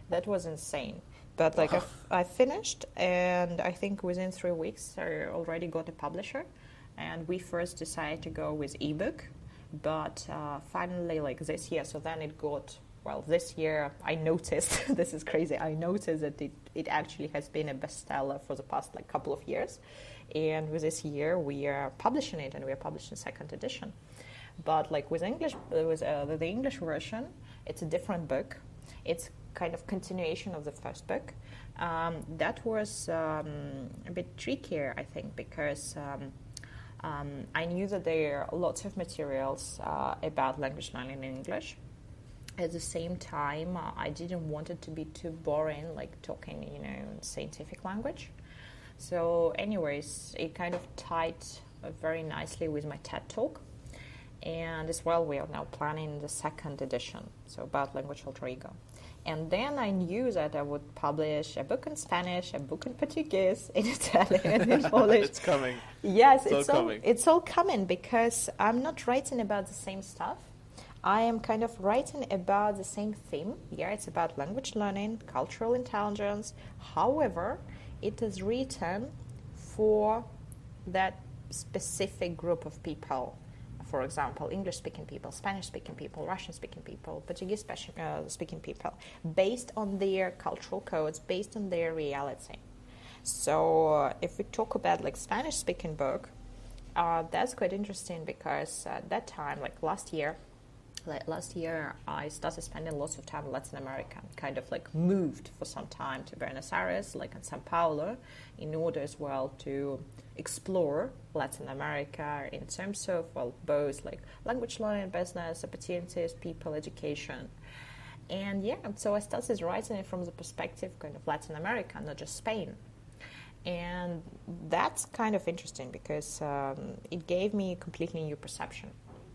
B: That was insane. But I finished, and I think within 3 weeks I already got a publisher. And we first decided to go with ebook, but finally this year, so then it got, this year I noticed, this is crazy, I noticed that it actually has been a bestseller for the past couple of years. And with this year we are publishing it, and we are publishing second edition. But with English, the English version, it's a different book. It's kind of continuation of the first book. That was a bit trickier, I think, because I knew that there are lots of materials about language learning in English. At the same time, I didn't want it to be too boring, talking, in scientific language. So anyways, it kind of tied very nicely with my TED Talk. And as well, we are now planning the second edition, so about language alter ego. And then I knew that I would publish a book in Spanish, a book in Portuguese, in Italian, in Polish.
A: It's coming.
B: Yes,
A: it's all coming.
B: It's all coming, because I'm not writing about the same stuff. I am kind of writing about the same theme. It's about language learning, cultural intelligence. However, it is written for that specific group of people. For example, English-speaking people, Spanish-speaking people, Russian-speaking people, Portuguese-speaking people, based on their cultural codes, based on their reality. So if we talk about Spanish-speaking book, that's quite interesting, because at that time, last year, I started spending lots of time in Latin America, kind of moved for some time to Buenos Aires, in Sao Paulo, in order as well to explore Latin America in terms of, both language learning, business, opportunities, people, education. And so I started writing it from the perspective kind of Latin America, not just Spain. And that's kind of interesting, because it gave me a completely new perception.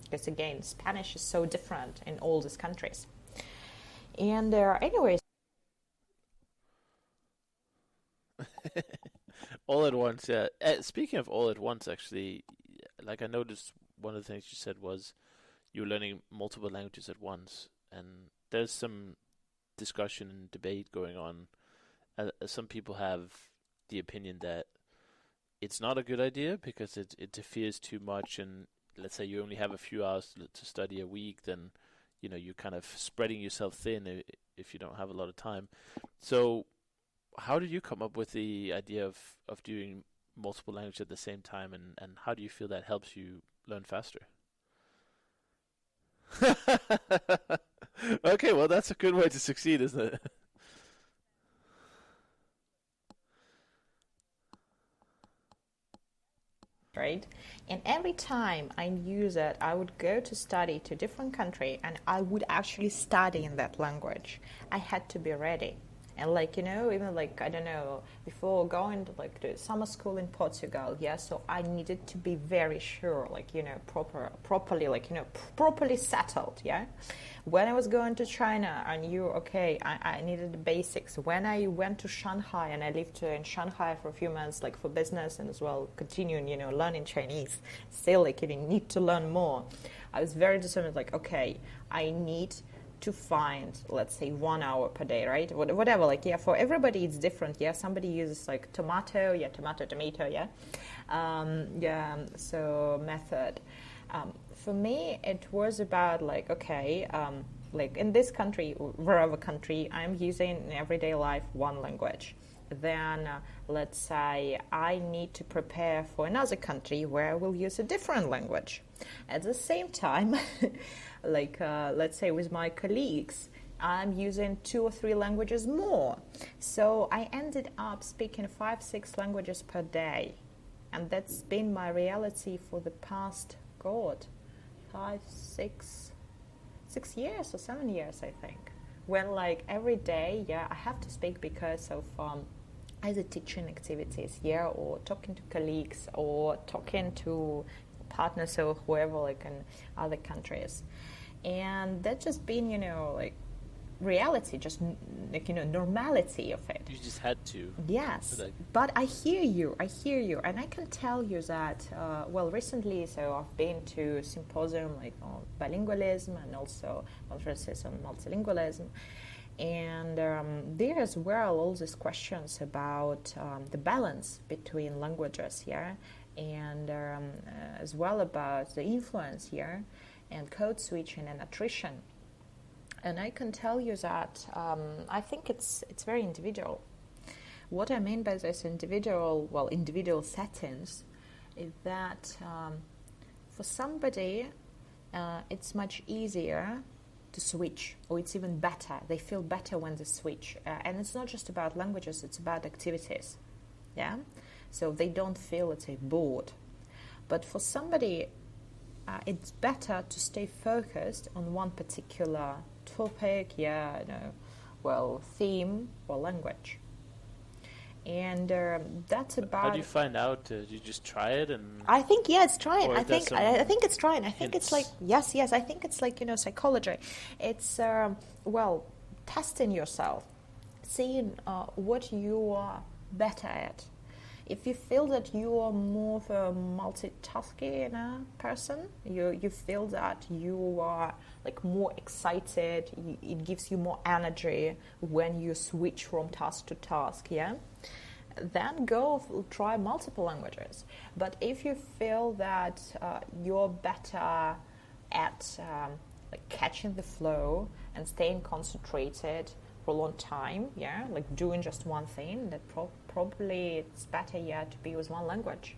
B: Because again, Spanish is so different in all these countries. And anyways.
A: All at once, yeah. Speaking of all at once, actually, I noticed one of the things you said was you were learning multiple languages at once. And there's some discussion and debate going on. Some people have the opinion that it's not a good idea because it interferes too much, and let's say you only have a few hours to study a week, then you're kind of spreading yourself thin if you don't have a lot of time. So how did you come up with the idea of doing multiple languages at the same time, and how do you feel that helps you learn faster? Okay, well, that's a good way to succeed, isn't it?
B: Right? And every time I knew that I would go to study to a different country and I would actually study in that language, I had to be ready. And like, you know, even like, I don't know, before going to like the summer school in Portugal, yeah, so I needed to be very sure, like, you know, properly, like, you know, properly settled, yeah. When I was going to China, I knew, okay, I needed the basics. When I went to Shanghai, and I lived in Shanghai for a few months, like for business and as well continuing, you know, learning Chinese, still like, you need to learn more. I was very determined, like, okay, I need to find, let's say, 1 hour per day, right? Whatever, like, yeah, for everybody it's different, yeah. Somebody uses like tomato, yeah. So method. For me, it was about like, okay, like in this country, wherever country, I'm using in everyday life one language. Then let's say I need to prepare for another country where I will use a different language. At the same time, like let's say with my colleagues, I'm using 2 or 3 languages more. So I ended up speaking 5-6 languages per day. And that's been my reality for the past, 6 years or 7 years, I think. When like every day, yeah, I have to speak because of either teaching activities, yeah, or talking to colleagues or talking to partners or whoever, like in other countries. And that's just been, you know, like reality, just like, you know, normality of it.
A: You just had to.
B: Yes,
A: Like,
B: but I hear you, and I can tell you that, well, recently, so I've been to a symposium like on bilingualism and also conferences on multilingualism, and there as well all these questions about the balance between languages here, and as well about the influence here, and code switching and attrition. And I can tell you that I think it's very individual. What I mean by this individual settings is that for somebody it's much easier to switch, or it's even better. They feel better when they switch. And it's not just about languages, it's about activities. Yeah? So they don't feel, let's say, bored. But for somebody, it's better to stay focused on one particular topic, theme or language. And that's about.
A: how do you find out? Do you just try it and?
B: I think it's trying.
A: Or
B: I think it's trying. I think it's like yes. I think it's like, you know, psychology. It's testing yourself, seeing what you are better at. If you feel that you are more of a multitasking person, you feel that you are like more excited, it gives you more energy when you switch from task to task, yeah? Then go try multiple languages. But if you feel that you're better at like catching the flow and staying concentrated for a long time, yeah, like doing just one thing, that probably it's better, yeah, to be with one language.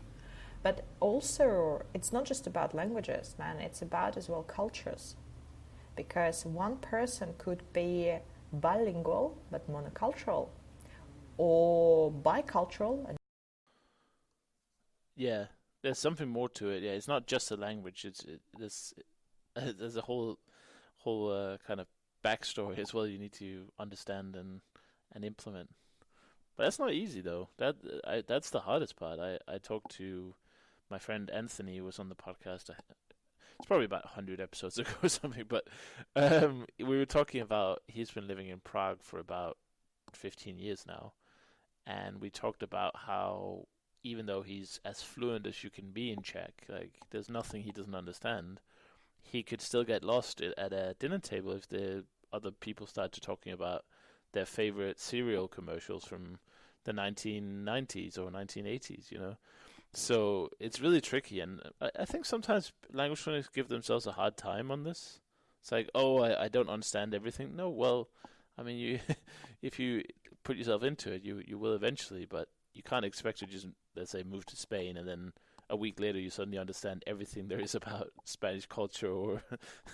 B: But also, it's not just about languages, man, it's about as well cultures. Because one person could be bilingual but monocultural, or bicultural.
A: Yeah, there's something more to it. Yeah, it's not just a language. There's a whole kind of backstory as well. You need to understand and implement. But that's not easy though. That's the hardest part. I talked to my friend Anthony, who was on the podcast. It's probably about 100 episodes ago or something. But we were talking about he's been living in Prague for about 15 years now, and we talked about how even though he's as fluent as you can be in Czech, like there's nothing he doesn't understand. He could still get lost at a dinner table if the other people started talking about their favorite cereal commercials from the 1990s or 1980s, you know. So it's really tricky, and I think sometimes language learners give themselves a hard time on this. It's like, oh, I don't understand everything. No, well, I mean, you if you put yourself into it, you will eventually, but you can't expect to just, let's say, move to Spain and then a week later you suddenly understand everything there is about Spanish culture or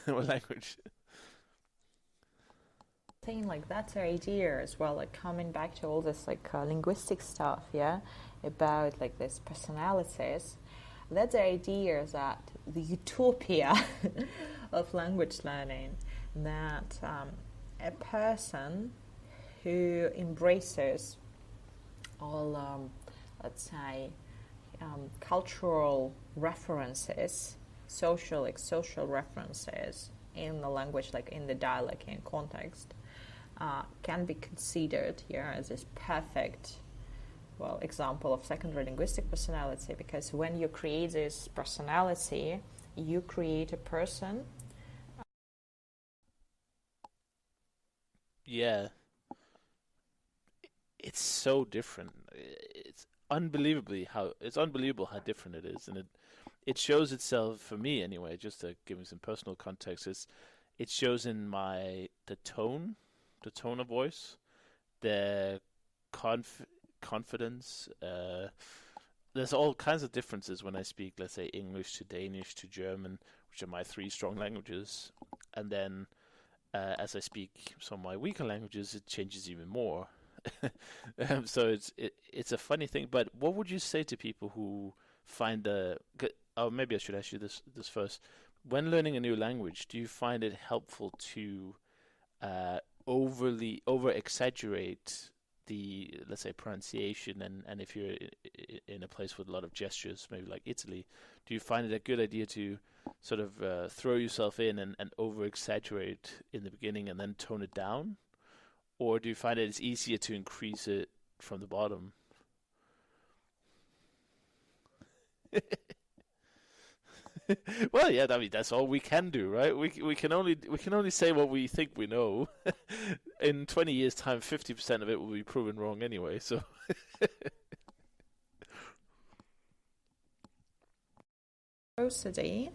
A: or language.
B: Thing like that's our idea as well, like coming back to all this like linguistic stuff, yeah, about like these personalities. That's the idea that the utopia of language learning, that a person who embraces all, let's say, cultural references, social references in the language, like in the dialect and context, can be considered here as this perfect, well, example of secondary linguistic personality, because when you create this personality, you create a person.
A: Yeah, it's so different. It's unbelievable how different it is, and it shows itself for me anyway. Just to give me some personal context, it shows in the tone of voice, the confidence. There's all kinds of differences when I speak, let's say, English to Danish to German, which are my three strong languages, and then as I speak some of my weaker languages, it changes even more. So it's a funny thing. But what would you say to people who find oh, maybe I should ask you this first. When learning a new language, do you find it helpful to over exaggerate the, let's say, pronunciation, and if you're in a place with a lot of gestures, maybe like Italy, do you find it a good idea to sort of throw yourself in and over exaggerate in the beginning and then tone it down? Or do you find it's easier to increase it from the bottom? Well, yeah, I mean that's all we can do, right? We can only say what we think we know. In 20 years' time, 50% of it will be proven wrong anyway. So
B: Prosody,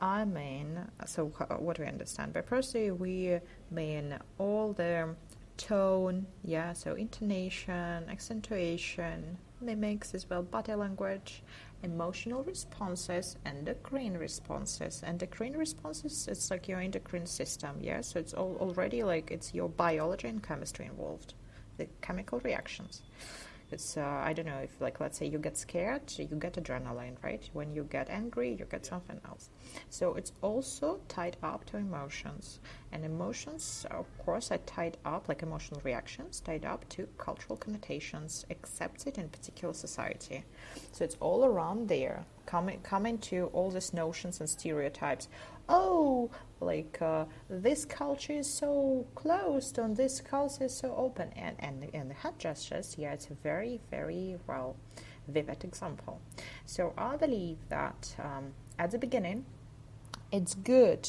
B: I mean, so what do we understand by prosody? We mean all the tone, yeah, so intonation, accentuation, mimics as well, body language, emotional responses, endocrine responses. Endocrine responses, it's like your endocrine system, yeah, so it's already like it's your biology and chemistry involved, the chemical reactions. It's I don't know, if, like, let's say you get scared, you get adrenaline, right? When you get angry, you get something else. So it's also tied up to emotions, and emotions, of course, are tied up, like emotional reactions, tied up to cultural connotations accepted in particular society. So it's all around there, coming to all these notions and stereotypes. Oh, like this culture is so closed, and this culture is so open, and the hand gestures, yeah, it's a very, very, well, vivid example. So I believe that at the beginning, it's good,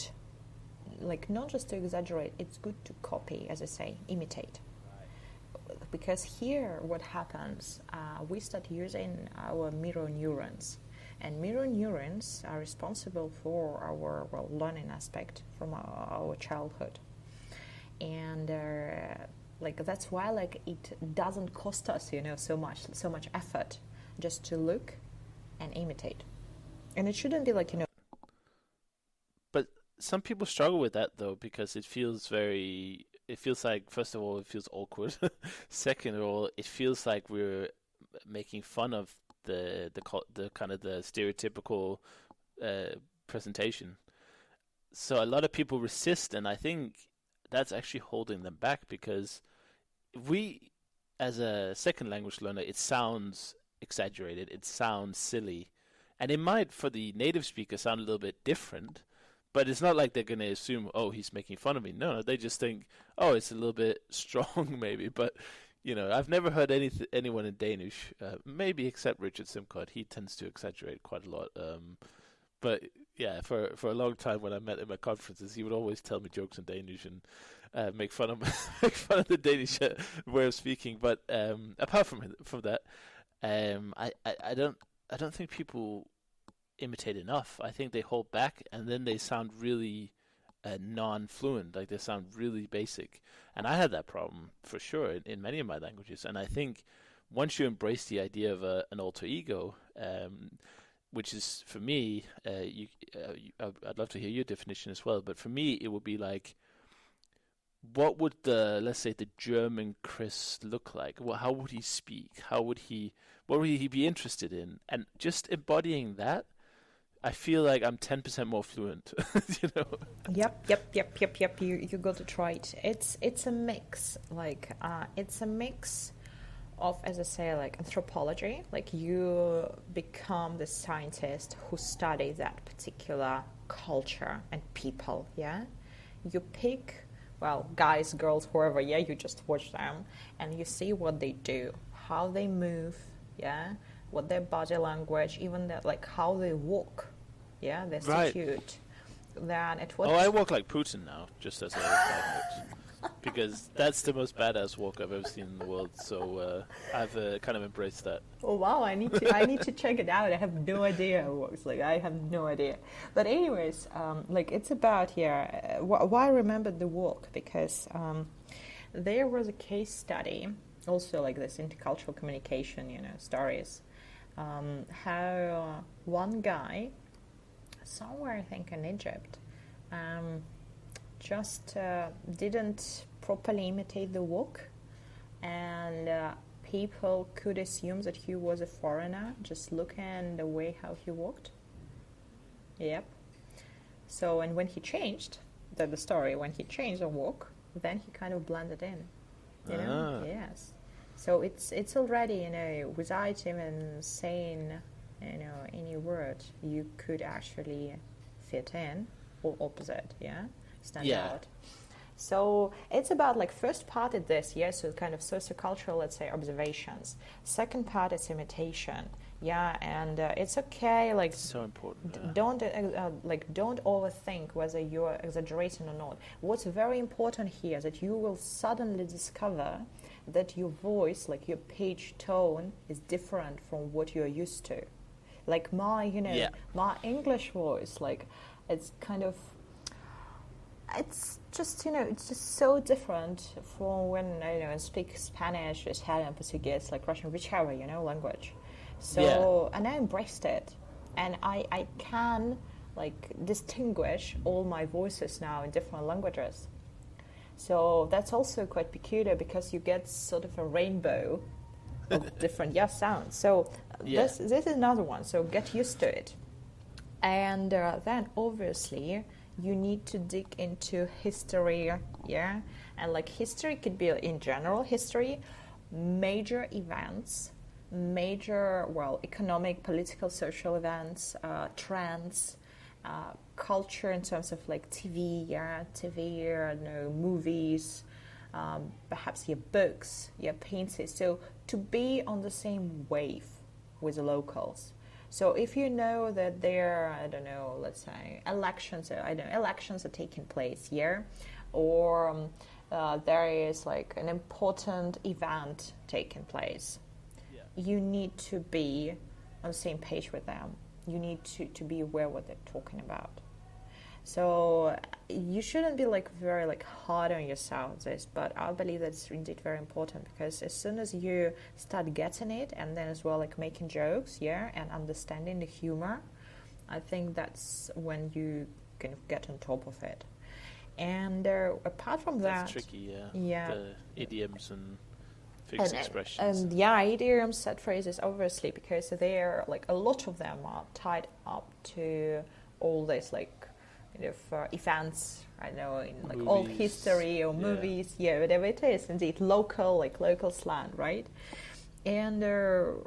B: like, not just to exaggerate, it's good to copy, as I say, imitate. Because here what happens, we start using our mirror neurons. And mirror neurons are responsible for our, well, learning aspect from our childhood. And like that's why, like, it doesn't cost us, so much effort just to look and imitate. And it shouldn't be like,
A: but some people struggle with that though because it feels like, first of all, it feels awkward. Second of all, it feels like we're making fun of the kind of the stereotypical presentation. So a lot of people resist, and I think that's actually holding them back because we, as a second language learner, it sounds exaggerated, it sounds silly, and it might, for the native speaker, sound a little bit different. But it's not like they're going to assume, oh, he's making fun of me. No, they just think, oh, it's a little bit strong, maybe. But I've never heard anyone in Danish, maybe except Richard Simcott. He tends to exaggerate quite a lot. But yeah, for a long time when I met him at conferences, he would always tell me jokes in Danish and make fun of the Danish way of speaking. But apart from that, I don't think people imitate enough. I think they hold back, and then they sound really non-fluent, like they sound really basic. And I had that problem for sure in many of my languages. And I think once you embrace the idea of an alter ego, which is for me, I'd love to hear your definition as well. But for me, it would be like, what would let's say the German Chris look like? Well, how would he speak? What would he be interested in? And just embodying that, I feel like I'm 10% more fluent. You know.
B: Yep. You got it right. It's a mix. Like it's a mix of, as I say, like anthropology. Like you become the scientist who study that particular culture and people. Yeah, you pick, well, guys, girls, whoever. Yeah, you just watch them and you see what they do, how they move. Yeah, what their body language, even that, like how they walk. Yeah, their attitude. Then it was.
A: Oh, I walk like Putin now, just as a side note, because that's the most badass walk I've ever seen in the world. So I've kind of embraced that.
B: Oh wow! I need to check it out. I have no idea how it works. Like I have no idea. But anyways, like it's about why I remembered the walk, because there was a case study, also like this intercultural communication, stories. How one guy, somewhere I think in Egypt, just didn't properly imitate the walk, and people could assume that he was a foreigner just looking the way how he walked. Yep. So, and when he changed the story, when he changed the walk, then he kind of blended in. You know? Yes. So it's already, without even saying, any word, you could actually fit in, or opposite, stand out. So it's about, like, first part is this, so kind of sociocultural, let's say, observations. Second part is imitation, and it's okay, like,
A: so important.
B: Don't overthink whether you're exaggerating or not. What's very important here is that you will suddenly discover that your voice, like your pitch, tone, is different from what you're used to. Like my English voice, like it's kind of, it's just, it's just so different from when I speak Spanish, Italian, Portuguese, like Russian, whichever, language. So, and I embraced it. And I can, like, distinguish all my voices now in different languages. So that's also quite peculiar, because you get sort of a rainbow of different sounds. So this is another one. So get used to it. And then obviously you need to dig into history, and like history could be in general history, major events, major, economic, political, social events, trends, culture in terms of like TV, movies, perhaps your books, your paintings. So to be on the same wave with the locals. So if you know that there, let's say elections are taking place here, or there is like an important event taking place, you need to be on the same page with them. You need to be aware what they're talking about. So you shouldn't be like very like hard on yourself this, but I believe that's indeed very important, because as soon as you start getting it, and then as well like making jokes, and understanding the humor, I think that's when you kind of get on top of it. And apart from
A: that's tricky, the idioms and fixed expressions.
B: And idioms, set phrases, obviously, because they're like a lot of them are tied up to all this like events, in like movies, old history or movies, whatever it is, indeed local slang, right? And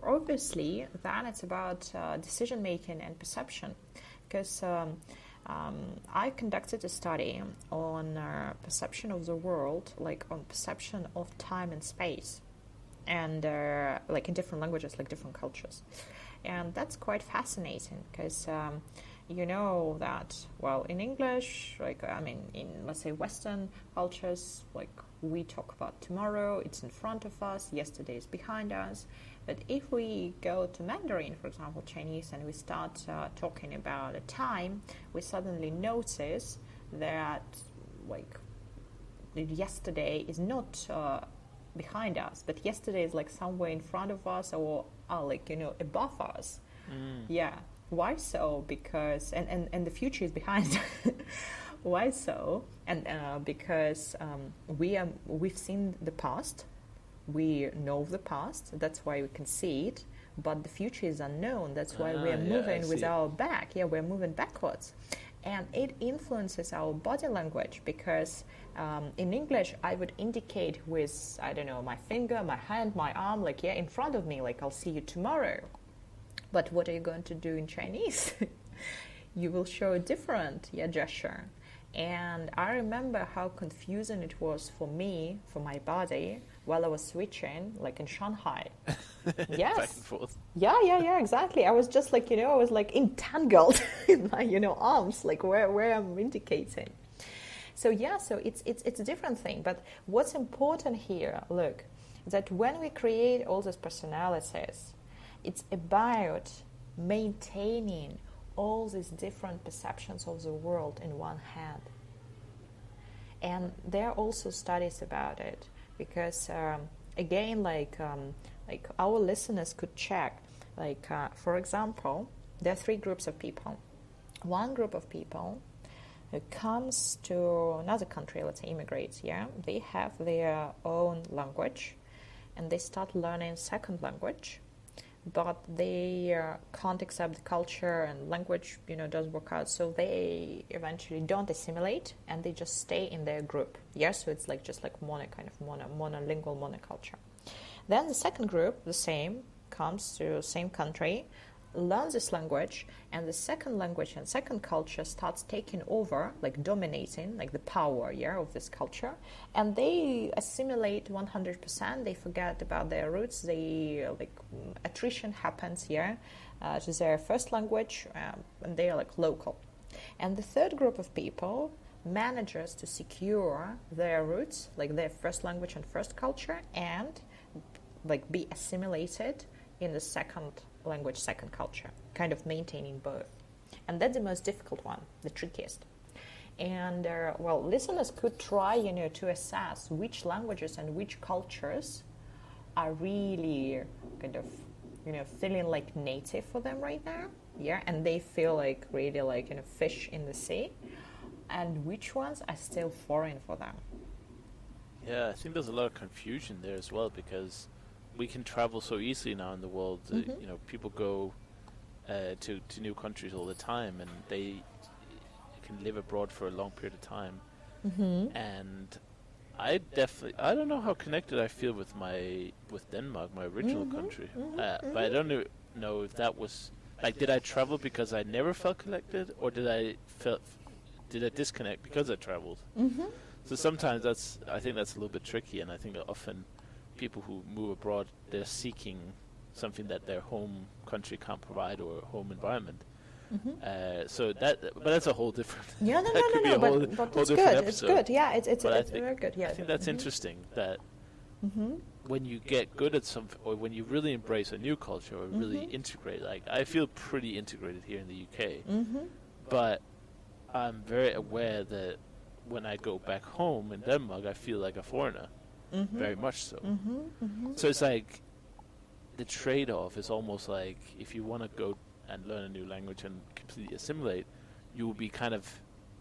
B: obviously then it's about decision making and perception, because I conducted a study on perception of the world, like on perception of time and space, and like in different languages, like different cultures. And that's quite fascinating, because that, in English, in, let's say, Western cultures, like, we talk about tomorrow, it's in front of us, yesterday is behind us. But if we go to Mandarin, for example, Chinese, and we start talking about a time, we suddenly notice that, like, yesterday is not behind us, but yesterday is, like, somewhere in front of us, or, above us. Why so? Because and the future is behind. Why so? And because we've seen the past, we know the past. That's why we can see it. but the future is unknown. That's why we're
A: Yeah, I
B: moving with
A: see.
B: our back. Yeah, we're moving backwards. And it influences our body language because in English, I would indicate with, I don't know, my finger, my hand, my arm, like, yeah, in front of me, like, I'll see you tomorrow. But what are you going to do in Chinese? You will show a different gesture. And I remember how confusing it was for me, for my body, while I was switching, like in Shanghai. Yes.
A: Back and forth.
B: Yeah, exactly. I was just like, I was like entangled in my, arms, like where I'm indicating. So it's a different thing. But what's important here, look, that when we create all these personalities, it's about maintaining all these different perceptions of the world in one head. And there are also studies about it because, again, like our listeners could check. For example, there are 3 groups of people. One group of people who comes to another country, let's say immigrates, they have their own language and they start learning second language, but they can't accept the culture and language, doesn't work out. So they eventually don't assimilate and they just stay in their group. So it's just like monolingual monoculture. Then the second group, the same, comes to the same country, learns this language, and the second language and second culture starts taking over, like dominating, like the power, of this culture, and they assimilate 100%. They forget about their roots. They attrition happens to their first language, and they are like local. And the third group of people manages to secure their roots, like their first language and first culture, and like be assimilated in the second language, second culture, kind of maintaining both. And that's the most difficult one, the trickiest. And listeners could try, to assess which languages and which cultures are really kind of, feeling like native for them right now, and they feel like really like fish in the sea, and which ones are still foreign for them.
A: Yeah, I think there's a lot of confusion there as well because we can travel so easily now in the world. People go to new countries all the time, and they can live abroad for a long period of time. And I don't know how connected I feel with Denmark, my original country. But I don't know if that was like, did I travel because I never felt connected, or did I disconnect because I traveled? So sometimes I think that's a little bit tricky, and I think that often people who move abroad, they're seeking something that their home country can't provide, or home environment. But that's a whole different.
B: Yeah, no, but it's good.
A: Episode.
B: It's good. Yeah, it's very good. Yeah,
A: I think that's interesting that when you get good at something, or when you really embrace a new culture, or really integrate. Like, I feel pretty integrated here in the UK, but I'm very aware that when I go back home in Denmark, I feel like a foreigner. Very much so. So it's like the trade-off is almost like if you want to go and learn a new language and completely assimilate, you will be kind of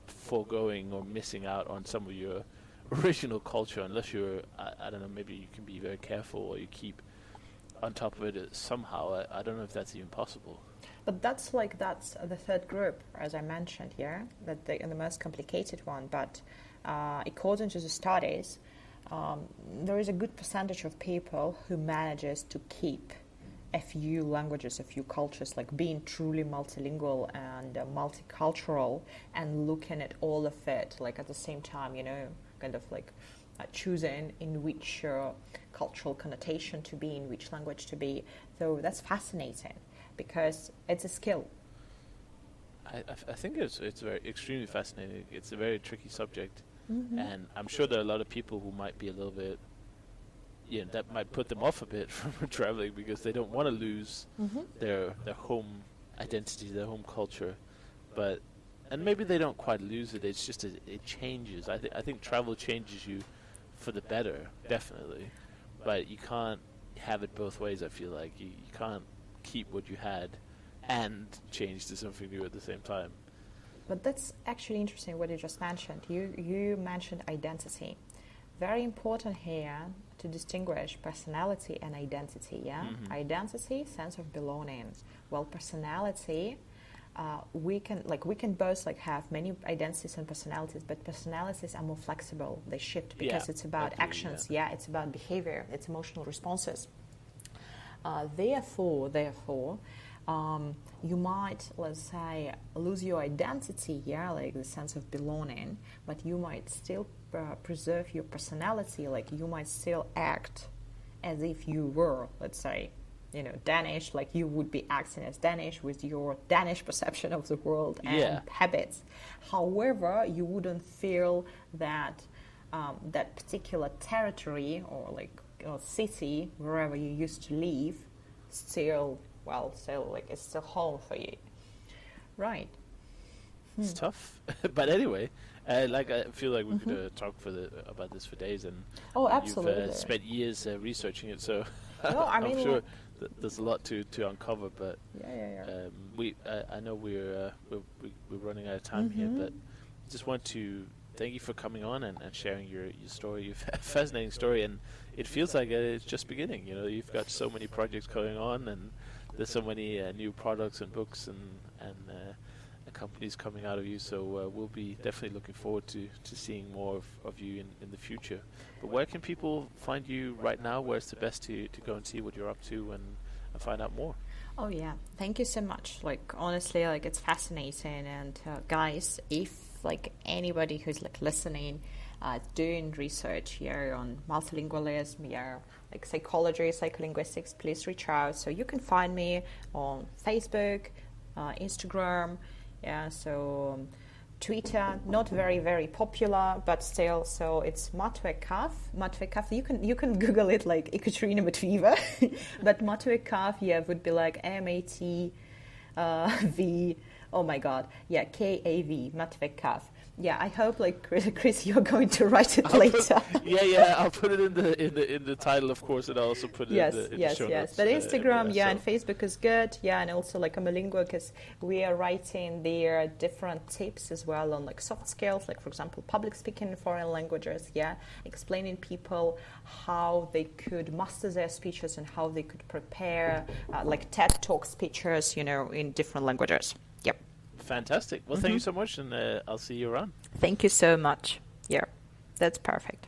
A: foregoing or missing out on some of your original culture unless you're, I don't know, maybe you can be very careful or you keep on top of it somehow. I don't know if that's even possible.
B: But that's the third group, as I mentioned, that the most complicated one. But according to the studies, there is a good percentage of people who manages to keep a few languages, a few cultures, like being truly multilingual and multicultural, and looking at all of it, like at the same time, kind of like choosing in which cultural connotation to be, in which language to be. So that's fascinating because it's a skill.
A: I think it's very extremely fascinating. It's a very tricky subject. And I'm sure there are a lot of people who might be a little bit, that might put them off a bit from traveling because they don't want to lose their home identity, their home culture. And maybe they don't quite lose it. It's just it changes. I think travel changes you for the better, definitely. But you can't have it both ways. I feel like you can't keep what you had and change to something new at the same time.
B: But that's actually interesting what you just mentioned. You mentioned identity. Very important here to distinguish personality and identity. Yeah, identity, sense of belonging. Well, personality, we can both like have many identities and personalities, but personalities are more flexible. They shift because it's about actions. Yeah, it's about behavior. It's emotional responses. Therefore, you might, let's say, lose your identity, like the sense of belonging, but you might still preserve your personality. Like you might still act as if you were, let's say, Danish, like you would be acting as Danish with your Danish perception of the world and habits. However, you wouldn't feel that that particular territory or like city, wherever you used to live, still like it's still home for you, right?
A: It's tough, but anyway, I feel like we could talk about this for days, and
B: absolutely.
A: You've spent years researching it, so
B: I mean,
A: I'm sure there's a lot to uncover. But I know we're running out of time here, but I just want to thank you for coming on and sharing your story. You've a fascinating story, and it feels like it's just beginning. You've got so many projects going on, and there's so many new products and books and companies coming out of you. So we'll be definitely looking forward to seeing more of you in the future. But where can people find you right now? Where's the best to go and see what you're up to and find out more?
B: Oh yeah, thank you so much. Like honestly, like it's fascinating. And guys, if like anybody who's like listening, doing research here on multilingualism, like psychology, psycholinguistics, please reach out. So you can find me on Facebook, Instagram, Twitter, not very, very popular, but still. So it's Matveeva. You can Google it like Ekaterina Matveeva, but Matveeva, would be like MATV. Oh my God, KAV, Matveeva. Yeah, I hope like Chris, you're going to write it later.
A: I'll put it in the title, of course, and I'll also put it in the show notes.
B: But Instagram, and Facebook is good. Yeah, and also like I'm a lingua because we are writing there different tips as well on like soft skills, like for example, public speaking in foreign languages. Yeah, explaining people how they could master their speeches and how they could prepare like TED Talk speeches, in different languages. Yep.
A: Fantastic. Well, thank you so much, and I'll see you around.
B: Thank you so much. Yeah, that's perfect.